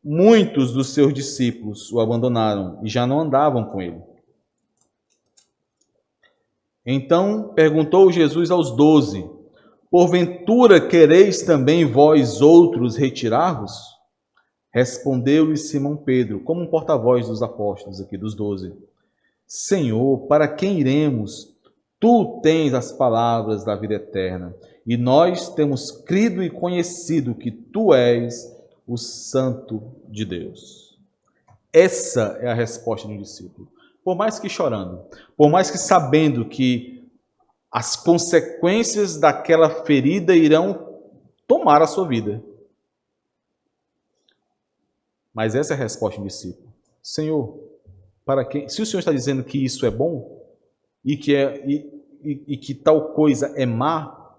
muitos dos seus discípulos o abandonaram e já não andavam com ele. Então perguntou Jesus aos 12, porventura quereis também vós outros retirar-vos? Respondeu-lhe Simão Pedro, como um porta-voz dos apóstolos aqui, dos 12. Senhor, para quem iremos? Tu tens as palavras da vida eterna, e nós temos crido e conhecido que tu és o Santo de Deus. Essa é a resposta de um discípulo. Por mais que chorando, por mais que sabendo que as consequências daquela ferida irão tomar a sua vida. Mas essa é a resposta do discípulo. Senhor, para quem? Se o Senhor está dizendo que isso é bom e que tal coisa é má,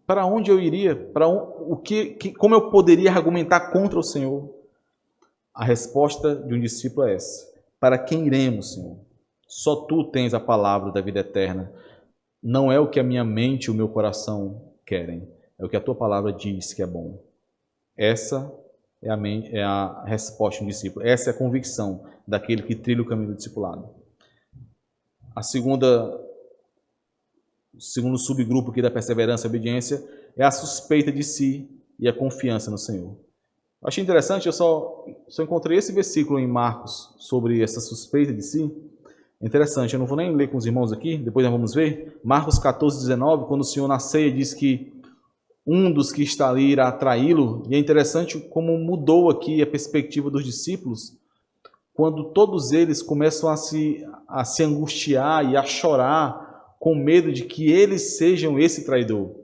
para onde eu iria? Como eu poderia argumentar contra o Senhor? A resposta de um discípulo é essa. Para quem iremos, Senhor? Só tu tens a palavra da vida eterna. Não é o que a minha mente e o meu coração querem. É o que a tua palavra diz que é bom. Essa é a resposta do discípulo. Essa é a convicção daquele que trilha o caminho do discipulado. O segundo subgrupo aqui da perseverança e obediência é a suspeita de si e a confiança no Senhor. Eu achei interessante, eu só encontrei esse versículo em Marcos sobre essa suspeita de si. É interessante, eu não vou nem ler com os irmãos aqui, depois nós vamos ver. Marcos 14, 19, quando o Senhor na ceia diz que um dos que está ali irá traí-lo, e é interessante como mudou aqui a perspectiva dos discípulos, quando todos eles começam a se angustiar e a chorar com medo de que eles sejam esse traidor.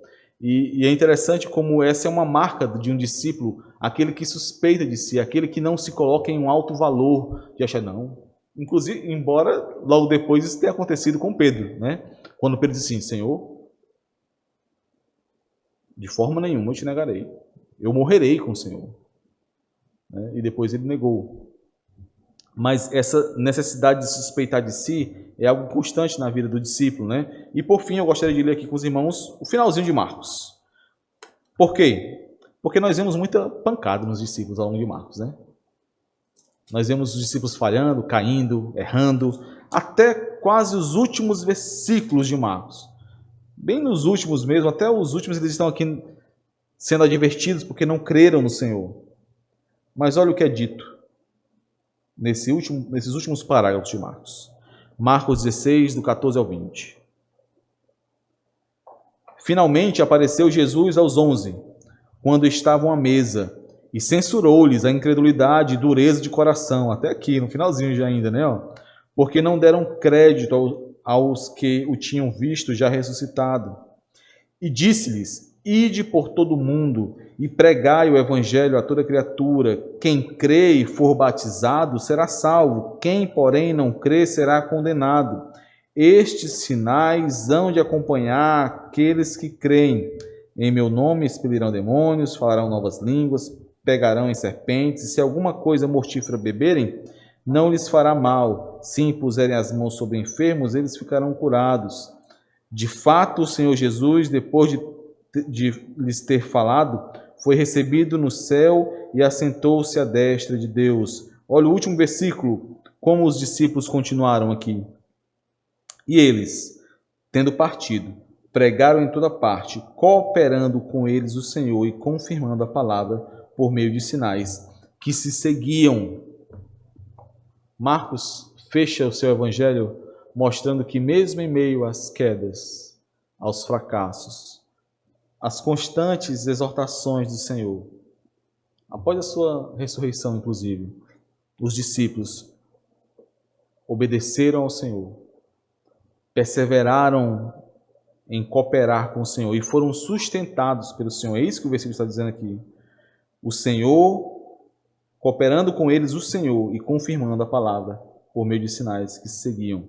E é interessante como essa é uma marca de um discípulo, aquele que suspeita de si, aquele que não se coloca em um alto valor, de achar não. Inclusive, embora logo depois isso tenha acontecido com Pedro, né? Quando Pedro disse assim, Senhor, de forma nenhuma eu te negarei, eu morrerei com o Senhor. E depois ele negou. Mas essa necessidade de suspeitar de si é algo constante na vida do discípulo, né? E por fim, eu gostaria de ler aqui com os irmãos o finalzinho de Marcos. Por quê? Porque nós vemos muita pancada nos discípulos ao longo de Marcos, né? Nós vemos os discípulos falhando, caindo, errando, até quase os últimos versículos de Marcos. Bem nos últimos mesmo, até os últimos eles estão aqui sendo advertidos porque não creram no Senhor. Mas olha o que é dito nesses últimos parágrafos de Marcos. Marcos 16, do 14 ao 20. Finalmente apareceu Jesus aos 11, quando estavam à mesa, e censurou-lhes a incredulidade e dureza de coração, até aqui, no finalzinho já ainda, né? Porque não deram crédito aos que o tinham visto já ressuscitado. E disse-lhes, Ide por todo o mundo e pregai o evangelho a toda criatura. Quem crê e for batizado será salvo. Quem, porém, não crê será condenado. Estes sinais hão de acompanhar aqueles que creem. Em meu nome expelirão demônios, falarão novas línguas, pegarão em serpentes, e se alguma coisa mortífera beberem, não lhes fará mal. Se impuserem as mãos sobre enfermos, eles ficarão curados. De fato, o Senhor Jesus, depois de lhes ter falado, foi recebido no céu e assentou-se à destra de Deus. Olha o último versículo, como os discípulos continuaram aqui. E eles, tendo partido, pregaram em toda parte, cooperando com eles o Senhor e confirmando a palavra por meio de sinais que se seguiam. Marcos fecha o seu evangelho mostrando que mesmo em meio às quedas, aos fracassos, às constantes exortações do Senhor, após a sua ressurreição, inclusive, os discípulos obedeceram ao Senhor, perseveraram em cooperar com o Senhor e foram sustentados pelo Senhor. É isso que o versículo está dizendo aqui. O Senhor, cooperando com eles, o Senhor, e confirmando a palavra por meio de sinais que se seguiam.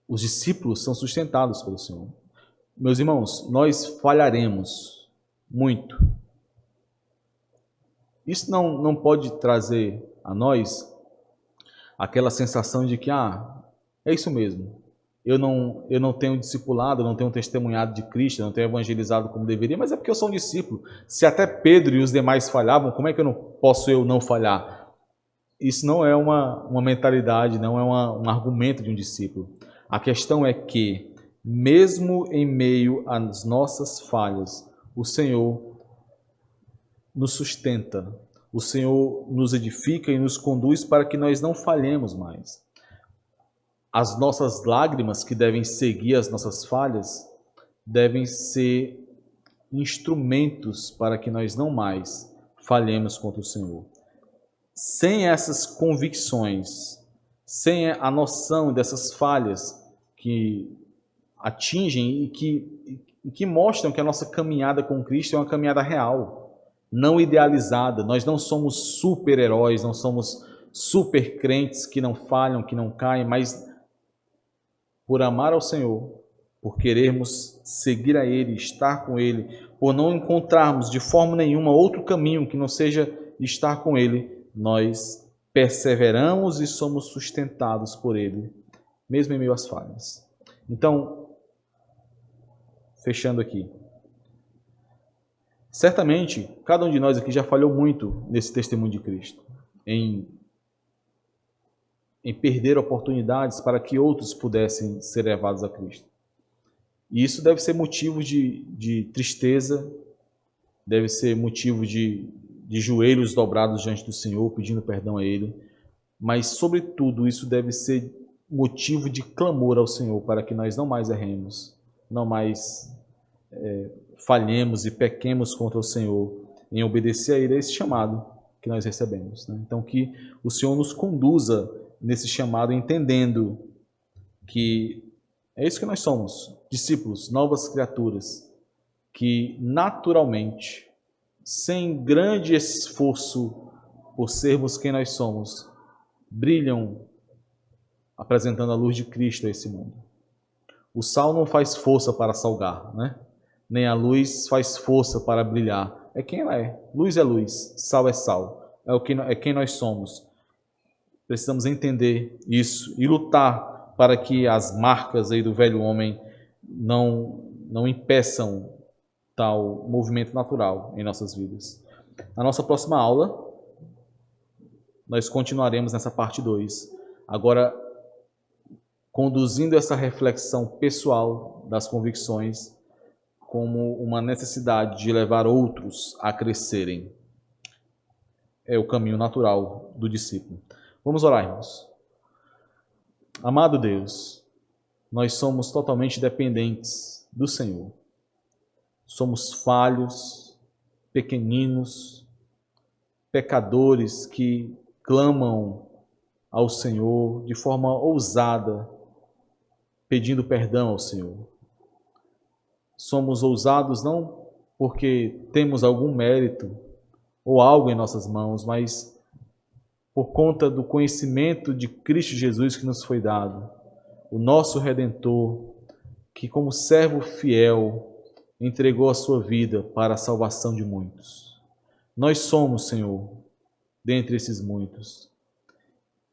Os discípulos são sustentados pelo Senhor. Meus irmãos, nós falharemos muito. Isso não pode trazer a nós aquela sensação de que, é isso mesmo, eu não tenho discipulado, eu não tenho testemunhado de Cristo, eu não tenho evangelizado como deveria, mas é porque eu sou um discípulo. Se até Pedro e os demais falhavam, como é que eu não falhar? Isso não é uma mentalidade, não é um argumento de um discípulo. A questão é que, mesmo em meio às nossas falhas, o Senhor nos sustenta, o Senhor nos edifica e nos conduz para que nós não falhemos mais. As nossas lágrimas, que devem seguir as nossas falhas, devem ser instrumentos para que nós não mais falhemos contra o Senhor. Sem essas convicções, sem a noção dessas falhas que atingem e que mostram que a nossa caminhada com Cristo é uma caminhada real, não idealizada. Nós não somos super-heróis, não somos super crentes que não falham, que não caem, mas por amar ao Senhor, por querermos seguir a Ele, estar com Ele, por não encontrarmos de forma nenhuma outro caminho que não seja estar com Ele, nós perseveramos e somos sustentados por Ele, mesmo em meio às falhas. Então, fechando aqui, certamente cada um de nós aqui já falhou muito nesse testemunho de Cristo, em perder oportunidades para que outros pudessem ser levados a Cristo. E isso deve ser motivo de tristeza, deve ser motivo de joelhos dobrados diante do Senhor, pedindo perdão a Ele, mas, sobretudo, isso deve ser motivo de clamor ao Senhor para que nós não mais erremos, não mais falhemos e pequemos contra o Senhor em obedecer a Ele, a esse chamado que nós recebemos. Então, que o Senhor nos conduza nesse chamado, entendendo que é isso que nós somos, discípulos, novas criaturas, que naturalmente, sem grande esforço por sermos quem nós somos, brilham apresentando a luz de Cristo a esse mundo. O sal não faz força para salgar, nem a luz faz força para brilhar. É quem ela é. Luz é luz, sal é sal. É quem nós somos. Precisamos entender isso e lutar para que as marcas aí do velho homem não impeçam tal movimento natural em nossas vidas. Na nossa próxima aula, nós continuaremos nessa parte 2. Agora, conduzindo essa reflexão pessoal das convicções como uma necessidade de levar outros a crescerem. É o caminho natural do discípulo. Vamos orar, irmãos. Amado Deus, nós somos totalmente dependentes do Senhor. Somos falhos, pequeninos, pecadores que clamam ao Senhor de forma ousada, pedindo perdão ao Senhor. Somos ousados não porque temos algum mérito ou algo em nossas mãos, mas por conta do conhecimento de Cristo Jesus que nos foi dado, o nosso Redentor, que como servo fiel entregou a sua vida para a salvação de muitos. Nós somos, Senhor, dentre esses muitos.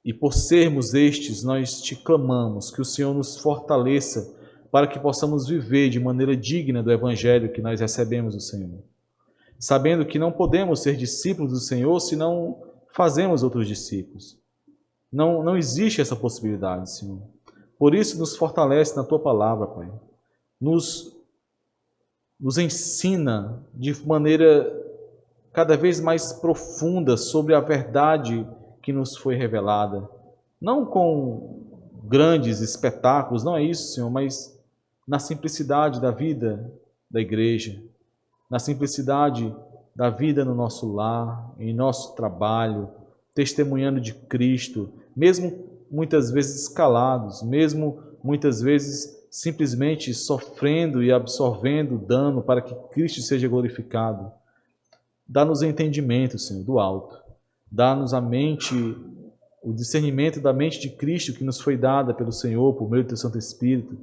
E por sermos estes, nós te clamamos que o Senhor nos fortaleça para que possamos viver de maneira digna do Evangelho que nós recebemos do Senhor. Sabendo que não podemos ser discípulos do Senhor se não fazemos outros discípulos. Não existe essa possibilidade, Senhor. Por isso, nos fortalece na Tua palavra, Pai. Nos ensina de maneira cada vez mais profunda sobre a verdade que nos foi revelada. Não com grandes espetáculos, não é isso, Senhor, mas na simplicidade da vida da igreja, na simplicidade da vida no nosso lar, em nosso trabalho, testemunhando de Cristo, mesmo muitas vezes calados, mesmo muitas vezes simplesmente sofrendo e absorvendo dano para que Cristo seja glorificado. Dá-nos entendimento, Senhor, do alto. Dá-nos a mente, o discernimento da mente de Cristo que nos foi dada pelo Senhor por meio do Teu Santo Espírito,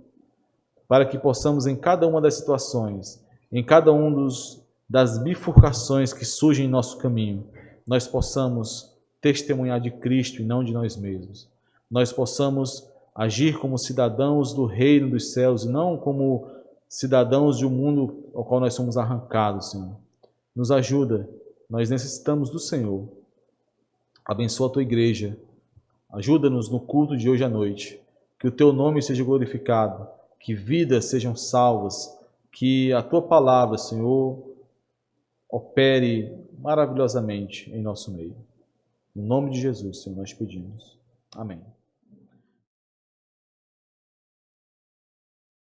para que possamos em cada uma das situações, em cada um das bifurcações que surgem em nosso caminho, nós possamos testemunhar de Cristo e não de nós mesmos. Nós possamos agir como cidadãos do reino dos céus e não como cidadãos de um mundo ao qual nós somos arrancados, Senhor. Nos ajuda, nós necessitamos do Senhor. Abençoa a Tua igreja. Ajuda-nos no culto de hoje à noite. Que o Teu nome seja glorificado, que vidas sejam salvas, que a Tua palavra, Senhor, opere maravilhosamente em nosso meio. No nome de Jesus, Senhor, nós pedimos. Amém.